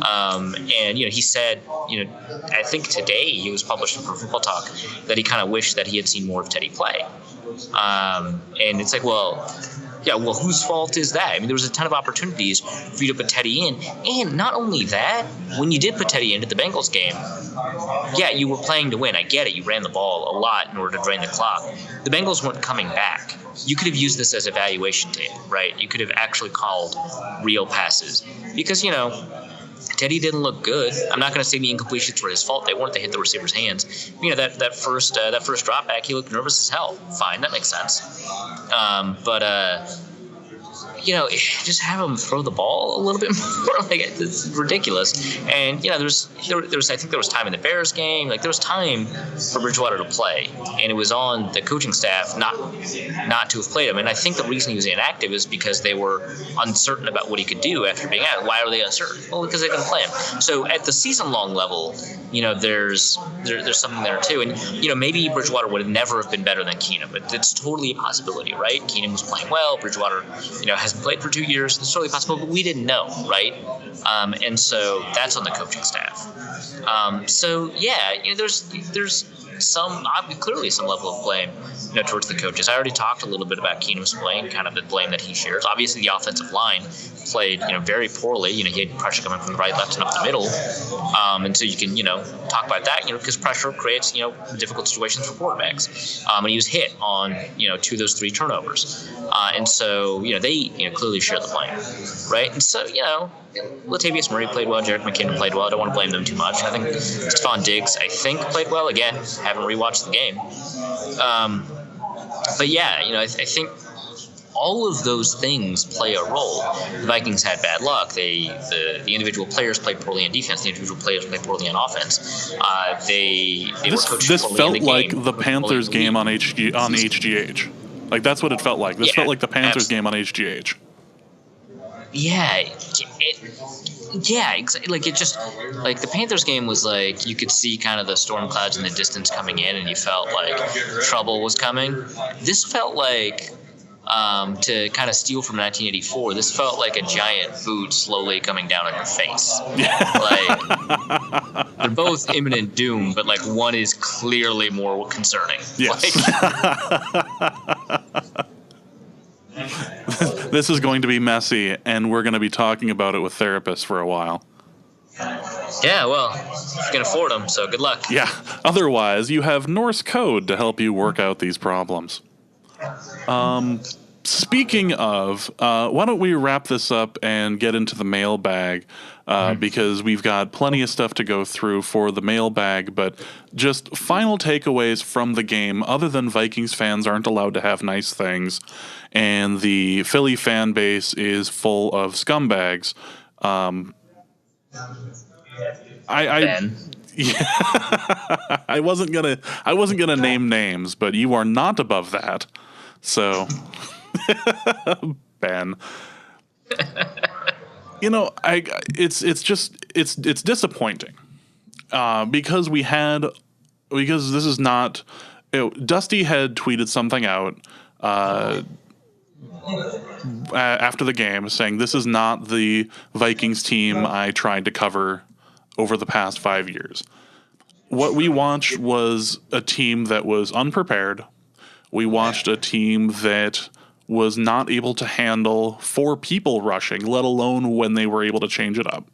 and he said, I think today he was published in Pro Football Talk that he kind of wished that he had seen more of Teddy play. And it's like, well, whose fault is that? I mean, there was a ton of opportunities for you to put Teddy in. And not only that, when you did put Teddy into the Bengals game, you were playing to win. I get it. You ran the ball a lot in order to drain the clock. The Bengals weren't coming back. You could have used this as evaluation tape, right? You could have actually called real passes. Because, Teddy didn't look good. I'm not going to say the incompletions were his fault. They weren't. They hit the receiver's hands. That first drop back, he looked nervous as hell. Fine, that makes sense. Just have him throw the ball a little bit more. It's ridiculous. And there was I think there was time in the Bears game. There was time for Bridgewater to play, and it was on the coaching staff not to have played him. And I think the reason he was inactive is because they were uncertain about what he could do after being out. Why are they uncertain? Well, because they didn't play him. So at the season-long level, there's something there too. And maybe Bridgewater would have never have been better than Keenum, but it's totally a possibility, right? Keenum was playing well. Bridgewater, hasn't played for 2 years. It's totally possible, but we didn't know, right? And so that's on the coaching staff. There's clearly some level of blame, towards the coaches. I already talked a little bit about Keenum's blame, kind of the blame that he shares. Obviously, the offensive line played, very poorly. He had pressure coming from the right, left, and up the middle. And so you can, talk about that, because pressure creates, difficult situations for quarterbacks. And he was hit on, 2 of those 3 turnovers. And so, they, clearly share the blame, right? And so, Latavius Murray played well. Jerick McKinnon played well. I don't want to blame them too much. I think Stephon Diggs, played well. Again, haven't rewatched the game. I think all of those things play a role. The Vikings had bad luck. The individual players played poorly on defense. The individual players played poorly on offense. They were coached this poorly felt in the like game. the Panthers game on HGH. That's what it felt like. This felt like the Panthers game on HGH. Exactly. It just the Panthers game was you could see kind of the storm clouds in the distance coming in, and you felt like trouble was coming. This felt like, to kind of steal from 1984, this felt like a giant boot slowly coming down on your face. They're both imminent doom, but one is clearly more concerning. Yes. This is going to be messy, and we're going to be talking about it with therapists for a while. Yeah, well, you can afford them, so good luck. Yeah. Otherwise, you have Norse code to help you work out these problems. Speaking of, why don't we wrap this up and get into the mailbag, because we've got plenty of stuff to go through for the mailbag, but just final takeaways from the game, other than Vikings fans aren't allowed to have nice things, and the Philly fan base is full of scumbags. I wasn't gonna name names, but you are not above that. So, Ben, it's disappointing because this is not. Dusty had tweeted something out after the game saying this is not the Vikings team I tried to cover over the past 5 years. What we watched was a team that was unprepared. We watched a team that was not able to handle 4 people rushing, let alone when they were able to change it up.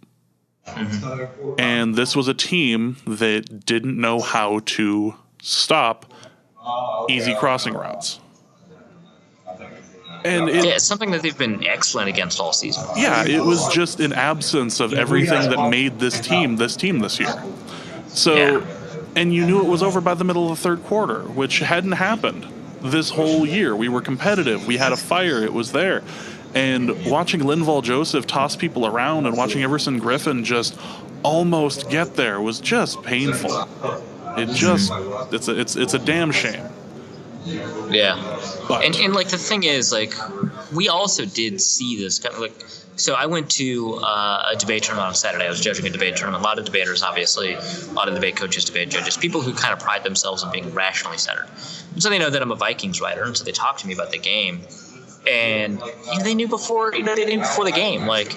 Mm-hmm. And this was a team that didn't know how to stop easy crossing routes. And it's something that they've been excellent against all season. Yeah, it was just an absence of everything that made this team this year. So, and you knew it was over by the middle of the third quarter, which hadn't happened this whole year. We were competitive. We had a fire. It was there. And watching Linval Joseph toss people around and watching Everson Griffin just almost get there was just painful. It just it's a damn shame. Yeah, But and like the thing is, like, we also did see this kind of like. So I went to a debate tournament on Saturday. I was judging a debate tournament. A lot of debaters, obviously, a lot of debate coaches, debate judges, people who kind of pride themselves on being rationally centered. And so they know that I'm a Vikings writer, and so they talk to me about the game. And they knew before, they knew before the game, like,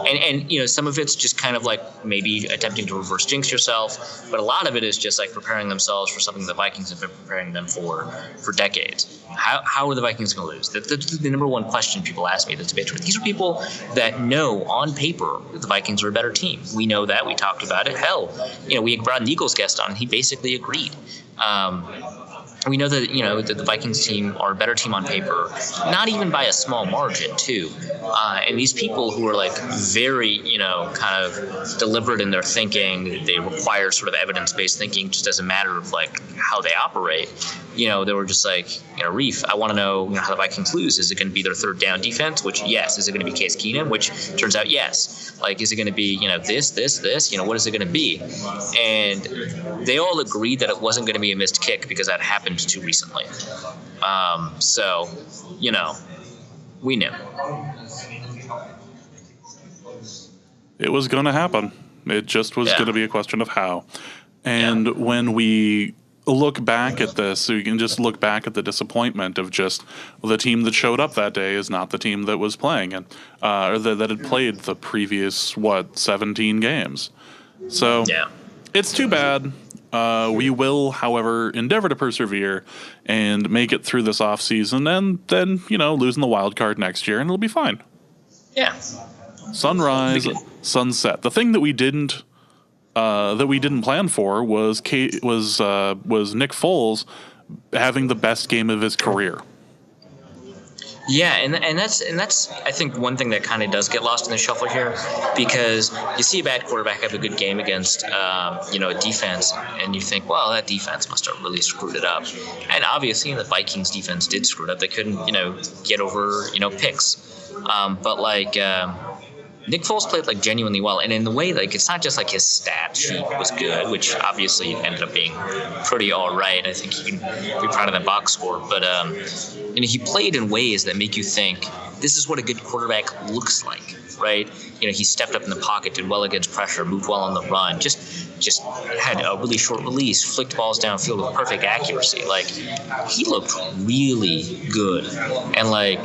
and some of it's just kind of like maybe attempting to reverse jinx yourself, but a lot of it is just like preparing themselves for something the Vikings have been preparing them for decades. How are the Vikings going to lose? That's the number one question people ask me. These are people that know on paper that the Vikings are a better team. We know that. We talked about it. Hell, we brought an Eagles guest on, and he basically agreed. We know that that the Vikings team are a better team on paper, not even by a small margin, too. And these people who are like very kind of deliberate in their thinking, they require sort of evidence-based thinking, just as a matter of like how they operate. They were just like, Arif, I want to know, how the Vikings lose. Is it going to be their third down defense? Which, yes. Is it going to be Case Keenum? Which turns out, yes. Like, is it going to be, this? What is it going to be? And they all agreed that it wasn't going to be a missed kick because that happened too recently. So, we knew. it was going to happen. It just was going to be a question of how. And when we look back at this, so you can just look back at the disappointment of just the team that showed up that day is not the team that was playing and or that had played the previous 17 games. So it's too bad. We will, however, endeavor to persevere and make it through this off season, and then losing the wild card next year, and it'll be fine. Yeah. Sunrise, sunset. The thing that we didn't plan for was Nick Foles having the best game of his career. Yeah, and that's I think one thing that kind of does get lost in the shuffle here, because you see a bad quarterback have a good game against a defense, and you think, well, that defense must have really screwed it up. And obviously the Vikings defense did screw it up. They couldn't get over picks. But like Nick Foles played like genuinely well, and in the way like it's not just like his stat sheet was good, which obviously ended up being pretty all right. I think he can be proud of that box score, but he played in ways that make you think this is what a good quarterback looks like, right? He stepped up in the pocket, did well against pressure, moved well on the run, just had a really short release, flicked balls downfield with perfect accuracy. Like, he looked really good, and like,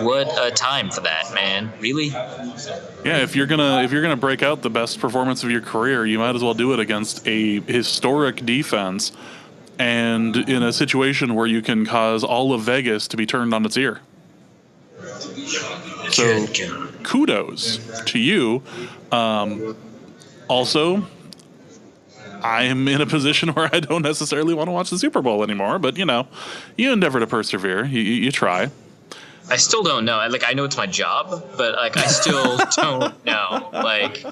what a time for that, man! Really. Yeah, if you're gonna break out the best performance of your career, you might as well do it against a historic defense, and in a situation where you can cause all of Vegas to be turned on its ear. So, kudos to you. Also, I am in a position where I don't necessarily want to watch the Super Bowl anymore, but you endeavor to persevere. You try. I still don't know. Like, I know it's my job, but like, I still don't know. Like,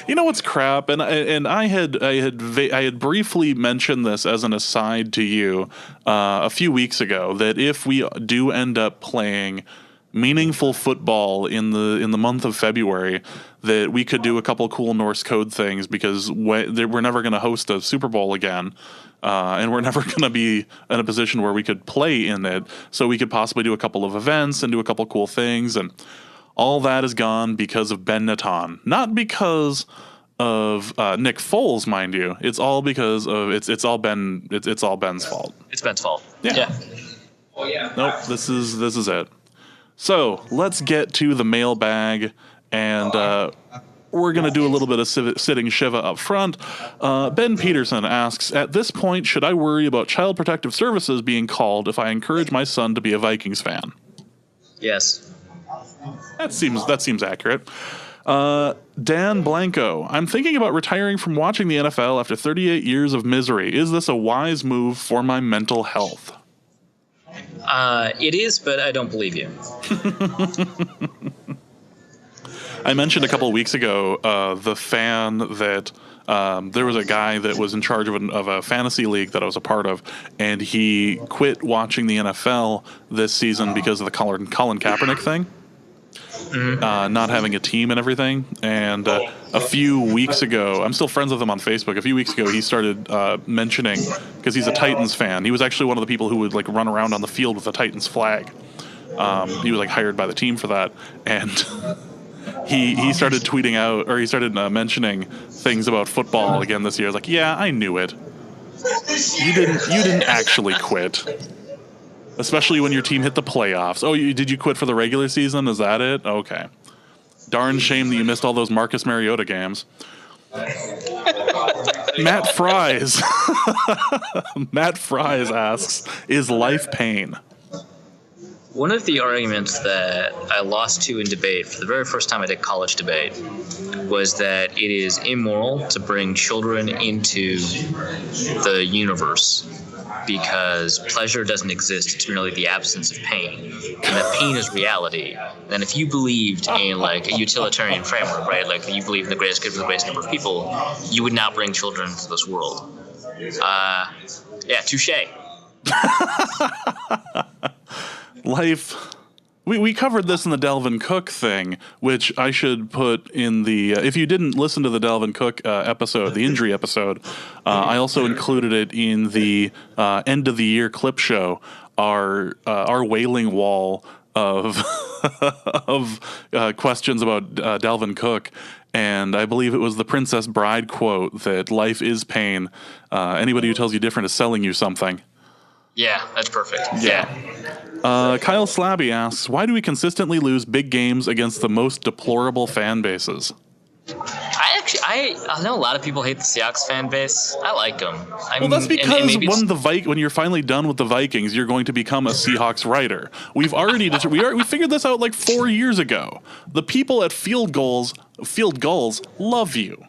what's crap, and I had briefly mentioned this as an aside to you a few weeks ago, that if we do end up playing meaningful football in the month of February, that we could do a couple cool Norse code things, because we're never going to host a Super Bowl again. And we're never going to be in a position where we could play in it. So we could possibly do a couple of events and do a couple cool things. And all that is gone because of Ben Natan. Not because of Nick Foles, mind you. It's all because of it's all Ben's fault. It's Ben's fault. Yeah. Oh yeah. Nope. This is it. So let's get to the mailbag, and we're going to do a little bit of sitting Shiva up front. Ben Peterson asks, at this point, should I worry about Child Protective Services being called if I encourage my son to be a Vikings fan? Yes. That seems accurate. Dan Blanco, I'm thinking about retiring from watching the NFL after 38 years of misery. Is this a wise move for my mental health? It is, but I don't believe you. I mentioned a couple of weeks ago the fan that there was a guy that was in charge of a fantasy league that I was a part of, and he quit watching the NFL this season because of the Colin Kaepernick thing. not having a team and everything. And a few weeks ago, I'm still friends with him on Facebook. A few weeks ago, he started mentioning, because he's a Titans fan. He was actually one of the people who would like run around on the field with a Titans flag. He was like hired by the team for that, and he started tweeting out, or he started mentioning things about football again this year. I was like, yeah, I knew it. You didn't actually quit. Especially when your team hit the playoffs. Oh, did you quit for the regular season? Is that it? Okay. Darn shame that you missed all those Marcus Mariota games. Matt Fries. Matt Fries asks, is life pain? One of the arguments that I lost to in debate for the very first time I did college debate was that it is immoral to bring children into the universe because pleasure doesn't exist. It's merely the absence of pain. And that pain is reality. And if you believed in like a utilitarian framework, right, like you believe in the greatest good for the greatest number of people, you would not bring children into this world. Yeah, touche. Life. We covered this in the Delvin Cook thing, which I should put in the... if you didn't listen to the Delvin Cook episode, the injury episode, I also included it in the end of the year clip show, our wailing wall of of questions about Delvin Cook. And I believe it was the Princess Bride quote that life is pain. Anybody who tells you different is selling you something. Yeah, that's perfect. Yeah. Kyle Slabby asks, why do we consistently lose big games against the most deplorable fan bases? I know a lot of people hate the Seahawks fan base. I like them. Well, that's because when you're finally done with the Vikings, you're going to become a Seahawks writer. We've already we figured this out like 4 years ago. The people at Field Gulls love you.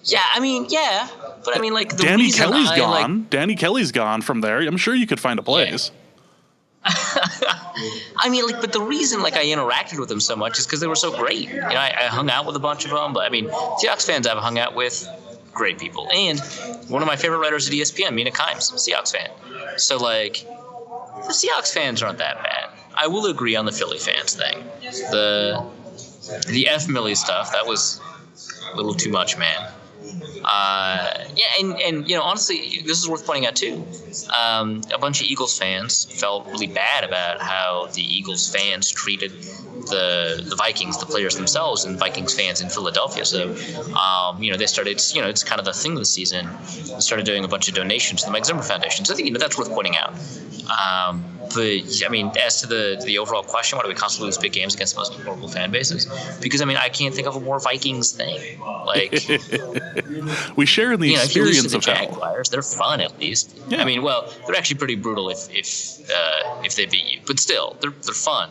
Yeah, I mean, yeah. But I mean, like, Danny Kelly's gone. Danny Kelly's gone from there. I'm sure you could find a place. Yeah. I mean, like, but the reason, like, I interacted with them so much is because they were so great. You know, I hung out with a bunch of them. But, I mean, Seahawks fans I've hung out with, great people. And one of my favorite writers at ESPN, Mina Kimes, Seahawks fan. So, like, the Seahawks fans aren't that bad. I will agree on the Philly fans thing. The F. Millie stuff, that was a little too much, man. And you know, honestly, this is worth pointing out too. A bunch of Eagles fans felt really bad about how the Eagles fans treated the Vikings, the players themselves, and Vikings fans in Philadelphia. So, you know, they started, you know, it's kind of the thing of the season. They started doing a bunch of donations to the Mike Zimmer Foundation. So I think, you know, that's worth pointing out. But I mean, as to the overall question, why do we constantly lose big games against the most horrible fan bases? Because I mean, I can't think of a more Vikings thing. Like, we share the experience if you lose to the of Jaguars, they're fun at least. Yeah. I mean, well, they're actually pretty brutal if they beat you, but still, they're fun.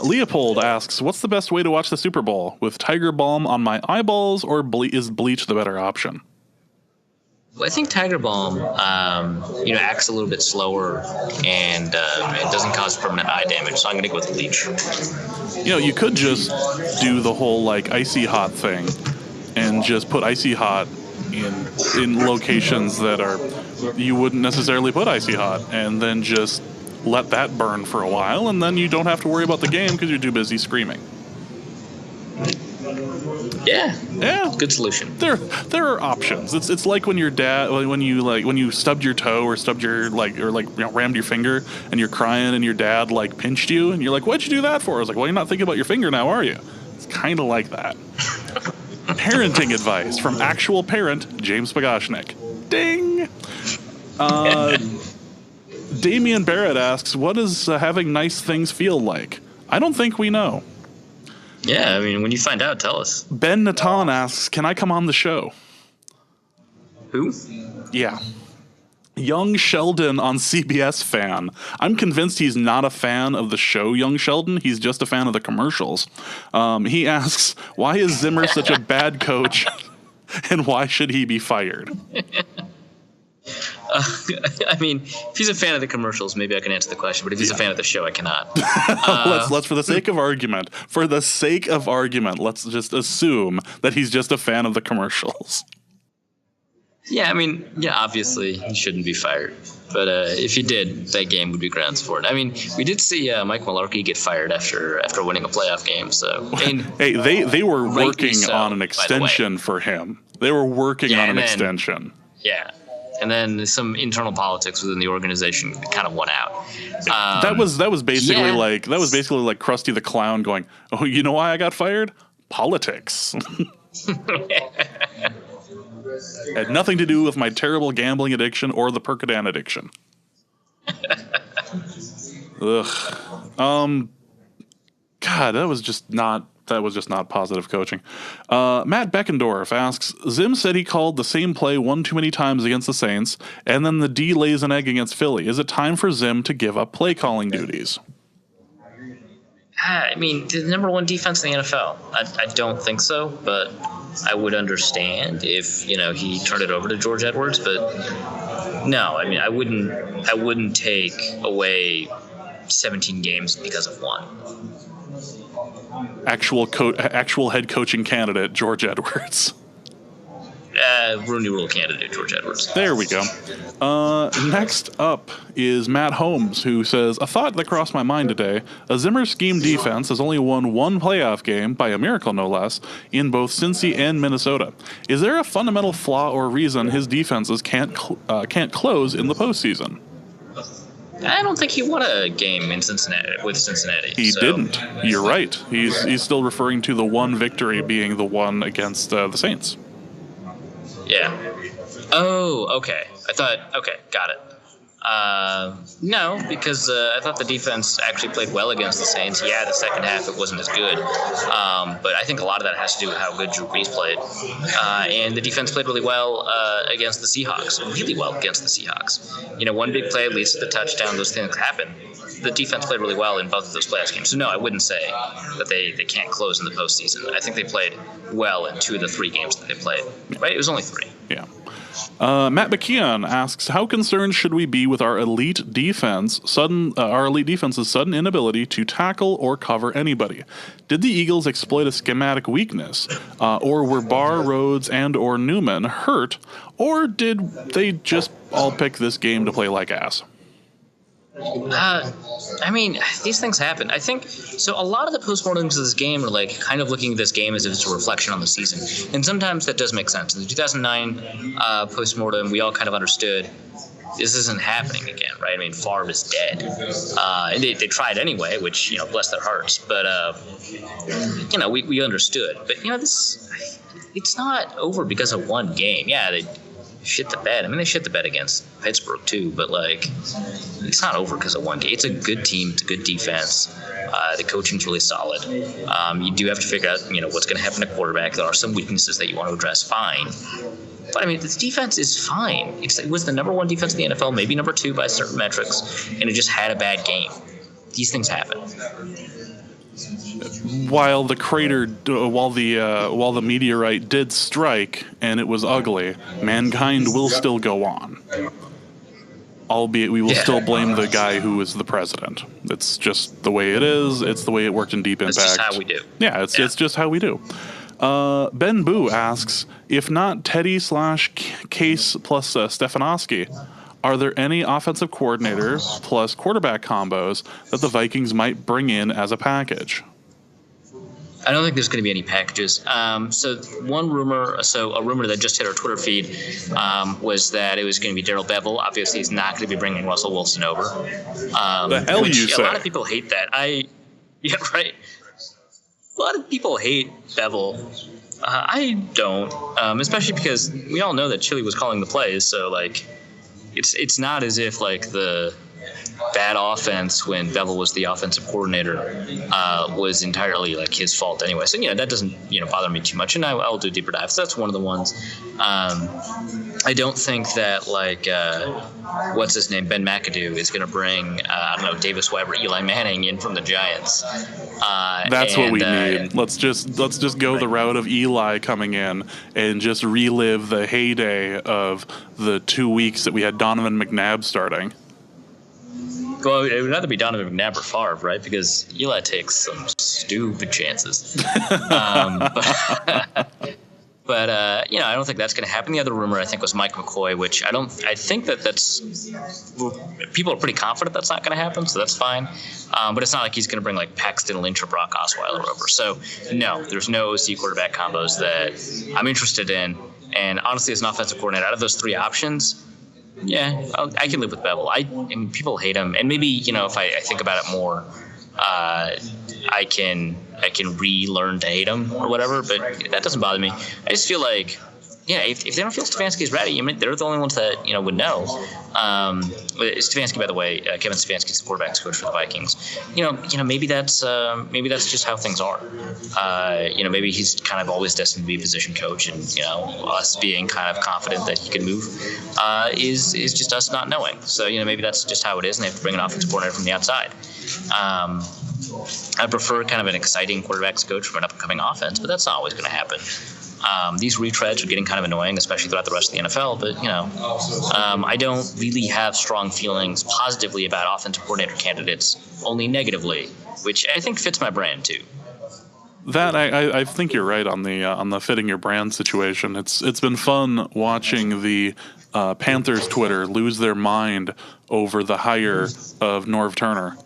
Leopold asks, what's the best way to watch the Super Bowl? With Tiger Balm on my eyeballs, or is bleach the better option? Well, I think Tiger Balm, you know, acts a little bit slower and it doesn't cause permanent eye damage, so I'm going to go with bleach. You know, you could just do the whole, like, icy hot thing and just put icy hot in locations that you wouldn't necessarily put icy hot, and then just let that burn for a while, and then you don't have to worry about the game because you're too busy screaming. Yeah, yeah, good solution. There are options. It's like when your dad, when you stubbed your toe or stubbed your rammed your finger and you're crying and your dad like pinched you and you're like, what'd you do that for? I was like, well, you're not thinking about your finger now, are you? It's kind of like that. Parenting advice from actual parent James Pagashnik. Ding. Damian Barrett asks, what does having nice things feel like? I don't think we know. Yeah, I mean, when you find out, tell us. Ben Natan asks, can I come on the show? Who? Yeah. Young Sheldon on CBS fan. I'm convinced he's not a fan of the show Young Sheldon. He's just a fan of the commercials. He asks, why is Zimmer such a bad coach and why should he be fired? I mean, if he's a fan of the commercials, maybe I can answer the question. But if he's a fan of the show, I cannot. Let's for the sake of argument, let's just assume that he's just a fan of the commercials. Yeah, I mean, yeah, obviously he shouldn't be fired. But if he did, that game would be grounds for it. I mean, we did see Mike Mularkey get fired after winning a playoff game. So, I mean, hey, they were working so, on an extension for him. They were working on an extension. Yeah, and then some internal politics within the organization kind of won out. That was basically like Krusty the Clown going, "Oh, you know why I got fired? Politics." Had nothing to do with my terrible gambling addiction or the Percodan addiction. Ugh. God, that was just not positive coaching. Matt Beckendorf asks, Zim said he called the same play one too many times against the Saints, and then the D lays an egg against Philly. Is it time for Zim to give up play calling duties? I mean, the number one defense in the NFL. I don't think so, but I would understand if he turned it over to George Edwards. But no, I mean, I wouldn't take away 17 games because of one. Actual head coaching candidate George Edwards. Rooney Rule candidate George Edwards. There we go. Next up is Matt Holmes, who says, a thought that crossed my mind today. A Zimmer scheme defense has only won one playoff game, by a miracle no less, in both Cincy and Minnesota. Is there a fundamental flaw or reason his defenses can't close in the postseason? I don't think he won a game in Cincinnati. He didn't. You're right. He's still referring to the one victory being the one against the Saints. Yeah. Oh, okay. Okay, got it. No, because I thought the defense actually played well against the Saints. Yeah, the second half it wasn't as good. But I think a lot of that has to do with how good Drew Brees played. And the defense played really well against the Seahawks. Really well against the Seahawks. One big play leads to the touchdown. Those things happen. The defense played really well in both of those playoff games. So, no, I wouldn't say that they can't close in the postseason. I think they played well in 2 of the 3 games that they played. Right? It was only 3. Yeah. Matt McKeon asks, how concerned should we be with our elite defense's sudden inability to tackle or cover anybody? Did the Eagles exploit a schematic weakness, or were Barr, Rhodes, and or Newman hurt, or did they just all pick this game to play like ass? I mean, these things happen. I think so. A lot of the postmortems of this game are like kind of looking at this game as if it's a reflection on the season, and sometimes that does make sense. In the 2009 postmortem, we all kind of understood this isn't happening again, right? I mean, Favre is dead, and they tried anyway, which bless their hearts. But we understood. But it's not over because of one game. Yeah, they shit the bed. I mean, they shit the bed against Pittsburgh too, but it's not over because of one game. It's a good team. It's a good defense. The coaching's really solid. You do have to figure out, what's going to happen to quarterback. There are some weaknesses that you want to address. Fine. But I mean, this defense is fine. It was the number 1 defense in the NFL, maybe number 2 by certain metrics, and it just had a bad game. These things happen. While the meteorite did strike and it was ugly, mankind will still go on. Albeit we will still blame the guy who is the president. It's just the way it is. It's the way it worked in Deep Impact. It's just how we do. Yeah, it's just how we do. Ben Boo asks, if not Teddy / Case plus Stefanowski, are there any offensive coordinator plus quarterback combos that the Vikings might bring in as a package? I don't think there's going to be any packages. So a rumor that just hit our Twitter feed was that it was going to be Darrell Bevell. Obviously, he's not going to be bringing Russell Wilson over. The hell you say? A lot of people hate that. Yeah, right. A lot of people hate Bevell. I don't, especially because we all know that Chili was calling the plays. So it's not as if the bad offense when Bevell was the offensive coordinator was entirely his fault anyway. So that doesn't bother me too much, and I'll do a deeper dive. So that's one of the ones. I don't think that what's his name, Ben McAdoo, is going to bring Davis Webb or Eli Manning in from the Giants. That's what we need. Let's just go the route of Eli coming in and just relive the heyday of the 2 weeks that we had Donovan McNabb starting. Well, it would either be Donovan McNabb or Favre, right? Because Eli takes some stupid chances. But I don't think that's going to happen. The other rumor I think was Mike McCoy, which I think that's people are pretty confident that's not going to happen, so that's fine. But it's not like he's going to bring like Paxton Lynch or Brock Osweiler over. So no, there's no OC quarterback combos that I'm interested in. And honestly, as an offensive coordinator, out of those three options, yeah, I can live with Bevel. I mean, people hate him, and maybe if I think about it more, I can relearn to hate him or whatever. But that doesn't bother me. I just feel like, if they don't feel Stefanski's ready, I mean, they're the only ones that would know. Stefanski, by the way, Kevin Stefanski's the quarterbacks coach for the Vikings. Maybe that's just how things are. Maybe he's kind of always destined to be a position coach, and us being kind of confident that he can move is just us not knowing. So maybe that's just how it is, and they have to bring an offensive coordinator from the outside. I prefer kind of an exciting quarterbacks coach from an up-and-coming offense, but that's not always going to happen. These retreads are getting kind of annoying, especially throughout the rest of the NFL. But, I don't really have strong feelings positively about offensive coordinator candidates, only negatively, which I think fits my brand too. That I think you're right on the fitting your brand situation. It's been fun watching the Panthers Twitter lose their mind over the hire of Norv Turner,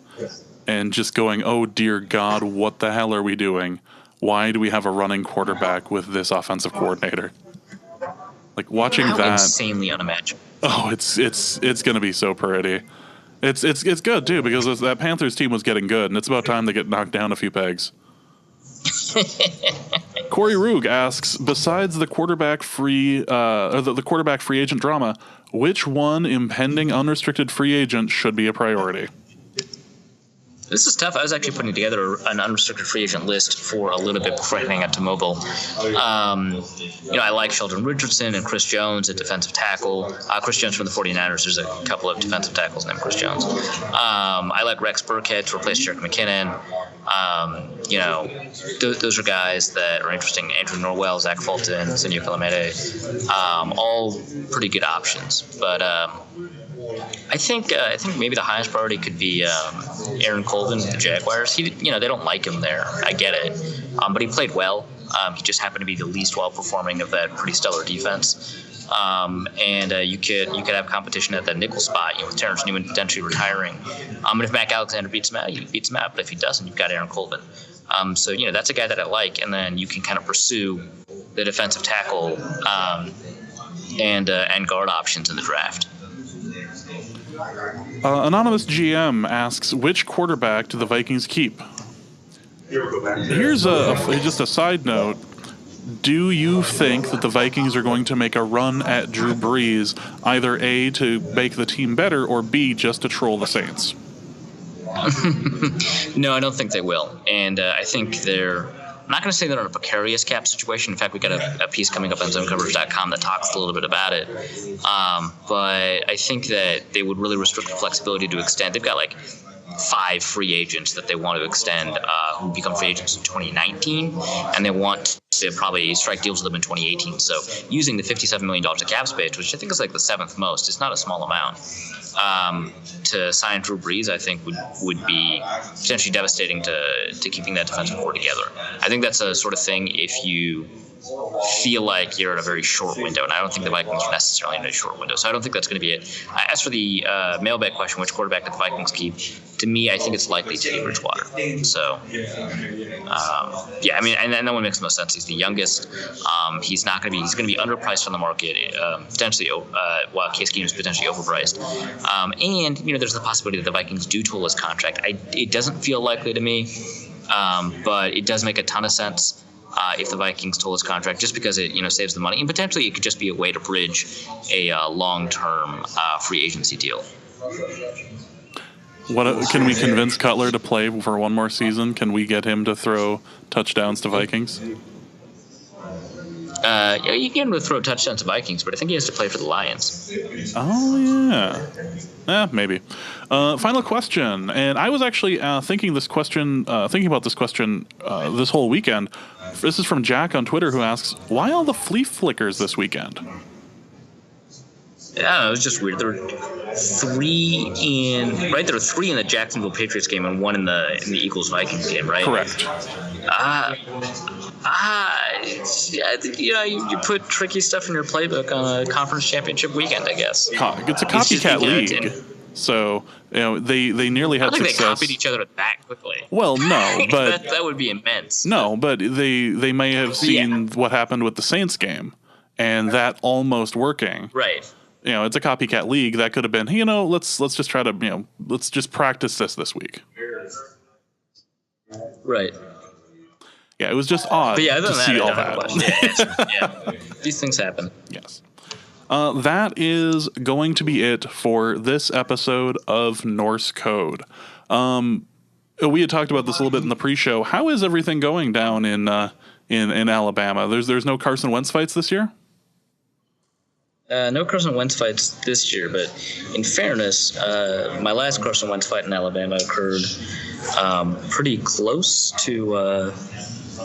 and just going, oh dear God, what the hell are we doing? Why do we have a running quarterback with this offensive coordinator? Like watching that, insanely unimaginable. Oh, it's going to be so pretty. It's good too, because that Panthers team was getting good, and it's about time they get knocked down a few pegs. Corey Rug asks, besides the quarterback free the quarterback free agent drama, which one impending unrestricted free agent should be a priority? This is tough. I was actually putting together an unrestricted free agent list for a little bit before heading out to mobile. I like Sheldon Richardson and Chris Jones at defensive tackle. Chris Jones from the 49ers. There's a couple of defensive tackles named Chris Jones. I like Rex Burkhead to replace Jerick McKinnon. Those are guys that are interesting. Andrew Norwell, Zach Fulton, Senio Calamete, all pretty good options. But I think maybe the highest priority could be Aaron Colvin with the Jaguars. They don't like him there. I get it, but he played well. He just happened to be the least well performing of that pretty stellar defense. And you could have competition at that nickel spot, with Terrence Newman potentially retiring. And if Mac Alexander beats him out, he beats him out. But if he doesn't, you've got Aaron Colvin. So that's a guy that I like. And then you can kind of pursue the defensive tackle and guard options in the draft. Anonymous GM asks, which quarterback do the Vikings keep? Here's just a side note. Do you think that the Vikings are going to make a run at Drew Brees, either A, to make the team better, or B, just to troll the Saints? No, I don't think they will. And I think I'm not going to say they're in a precarious cap situation. In fact, we got a piece coming up on zonecoverage.com that talks a little bit about it. But I think that they would really restrict the flexibility to extend. They've got like 5 free agents that they want to extend who become free agents in 2019, and they want to probably strike deals with them in 2018. So using the $57 million of cap space, which I think is like the 7th most, it's not a small amount, to sign Drew Brees, I think would be potentially devastating to keeping that defensive core together. I think that's a sort of thing if you feel like you're in a very short window, and I don't think the Vikings are necessarily in a short window, so I don't think that's going to be it. As for the mailbag question, which quarterback did the Vikings keep? To me, I think it's likely Teddy Bridgewater. So, and that one makes the most sense. He's the youngest. He's going to be underpriced on the market, potentially, while Case Keenum is potentially overpriced. And there's the possibility that the Vikings do tool his contract. It doesn't feel likely to me, but it does make a ton of sense. If the Vikings toll his contract, just because it saves the money, and potentially it could just be a way to bridge a long-term free agency deal. Can we convince Cutler to play for one more season? Can we get him to throw touchdowns to Vikings? You can get him to throw touchdowns to Vikings, but I think he has to play for the Lions. Oh yeah, maybe. Final question, and I was actually thinking about this question this whole weekend. This is from Jack on Twitter, who asks, why all the flea flickers this weekend? I don't know, it was just weird. There were three in the Jacksonville Patriots game and one in the Eagles Vikings game, right? Correct. I think, you put tricky stuff in your playbook on a conference championship weekend, I guess. It's a copycat league. So, they nearly had success. I don't think they copied each other that quickly. Well, no, but that would be immense. No, but they may have seen what happened with the Saints game, and that almost working. Right. It's a copycat league. That could have been, let's just try to, let's just practice this week. Right. Yeah, it was just odd to see all that. Yeah, these things happen. Yes. That is going to be it for this episode of Norse Code. We had talked about this a little bit in the pre-show. How is everything going down in Alabama? There's no Carson Wentz fights this year? No Carson Wentz fights this year, but in fairness, my last Carson Wentz fight in Alabama occurred pretty close to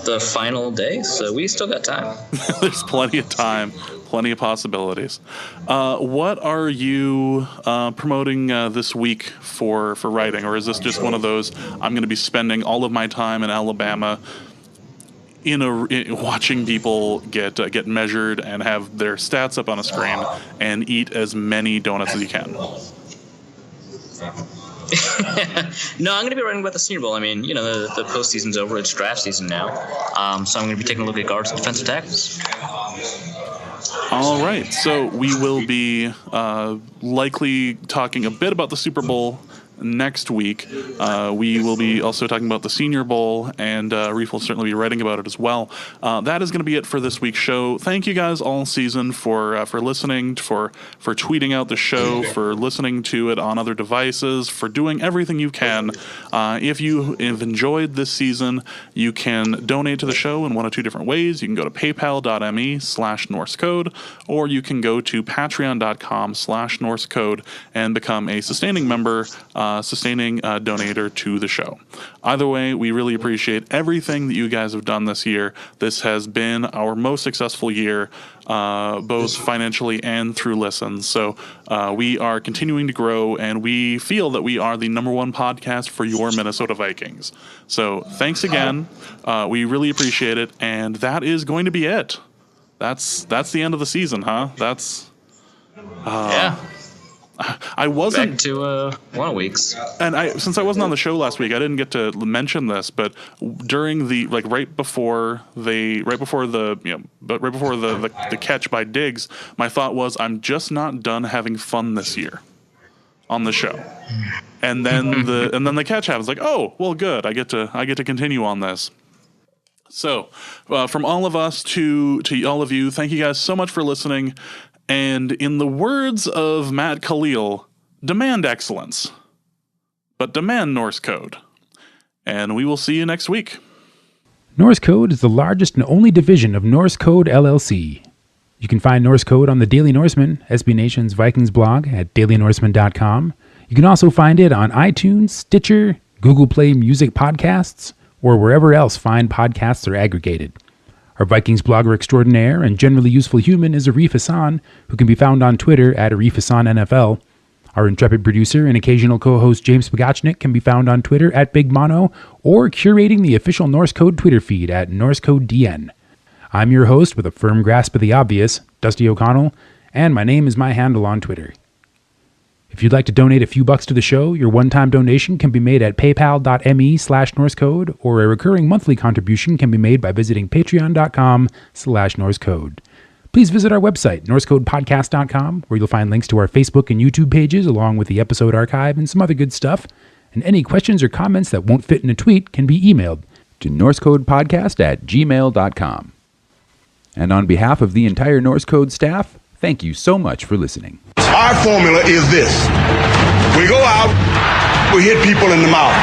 the final day, so we still got time. There's plenty of time, plenty of possibilities. What are you promoting this week for writing, or is this just one of those, I'm going to be spending all of my time in Alabama watching people get measured and have their stats up on a screen and eat as many donuts as you can? No, I'm going to be writing about the Senior Bowl. I mean, the postseason's over. It's draft season now. So I'm going to be taking a look at guards and defensive tackles. All right. So we will be likely talking a bit about the Super Bowl next week. We will be also talking about the Senior Bowl, and Arif will certainly be writing about it as well. That is going to be it for this week's show. Thank you guys all season for listening, for tweeting out the show, for listening to it on other devices, for doing everything you can. If you have enjoyed this season, you can donate to the show in one of two different ways. You can go to paypal.me/NorseCode, or you can go to patreon.com/NorseCode and become a sustaining member, sustaining donator to the show. Either way, we really appreciate everything that you guys have done this year. This has been our most successful year, both financially and through listens. So we are continuing to grow, and we feel that we are the #1 podcast for your Minnesota Vikings. So thanks again. We really appreciate it, and that is going to be it. That's the end of the season, huh? Yeah. I wasn't back to 1 weeks, and since I wasn't on the show last week, I didn't get to mention this. But during the right before the catch by Diggs, my thought was, I'm just not done having fun this year on the show. And then the catch happens. Like, oh well, good. I get to continue on this. So, from all of us to all of you, thank you guys so much for listening. And in the words of Matt Khalil, demand excellence, but demand Norse Code. And we will see you next week. Norse Code is the largest and only division of Norse Code LLC. You can find Norse Code on the Daily Norseman, SB Nation's Vikings blog, at dailynorseman.com. You can also find it on iTunes, Stitcher, Google Play Music Podcasts, or wherever else fine podcasts are aggregated. Our Vikings blogger extraordinaire and generally useful human is Arif Hassan, who can be found on Twitter at Arif Hassan NFL. Our intrepid producer and occasional co-host James Pogachnik can be found on Twitter at Big Mono, or curating the official Norse Code Twitter feed at NorseCodeDN. I'm your host with a firm grasp of the obvious, Dusty O'Connell, and my name is my handle on Twitter. If you'd like to donate a few bucks to the show, your one-time donation can be made at paypal.me/NorseCode, or a recurring monthly contribution can be made by visiting patreon.com/NorseCode. Please visit our website, norsecodepodcast.com, where you'll find links to our Facebook and YouTube pages, along with the episode archive and some other good stuff. And any questions or comments that won't fit in a tweet can be emailed to norsecodepodcast@gmail.com. And on behalf of the entire Norse Code staff, thank you so much for listening. Our formula is this. We go out, we hit people in the mouth.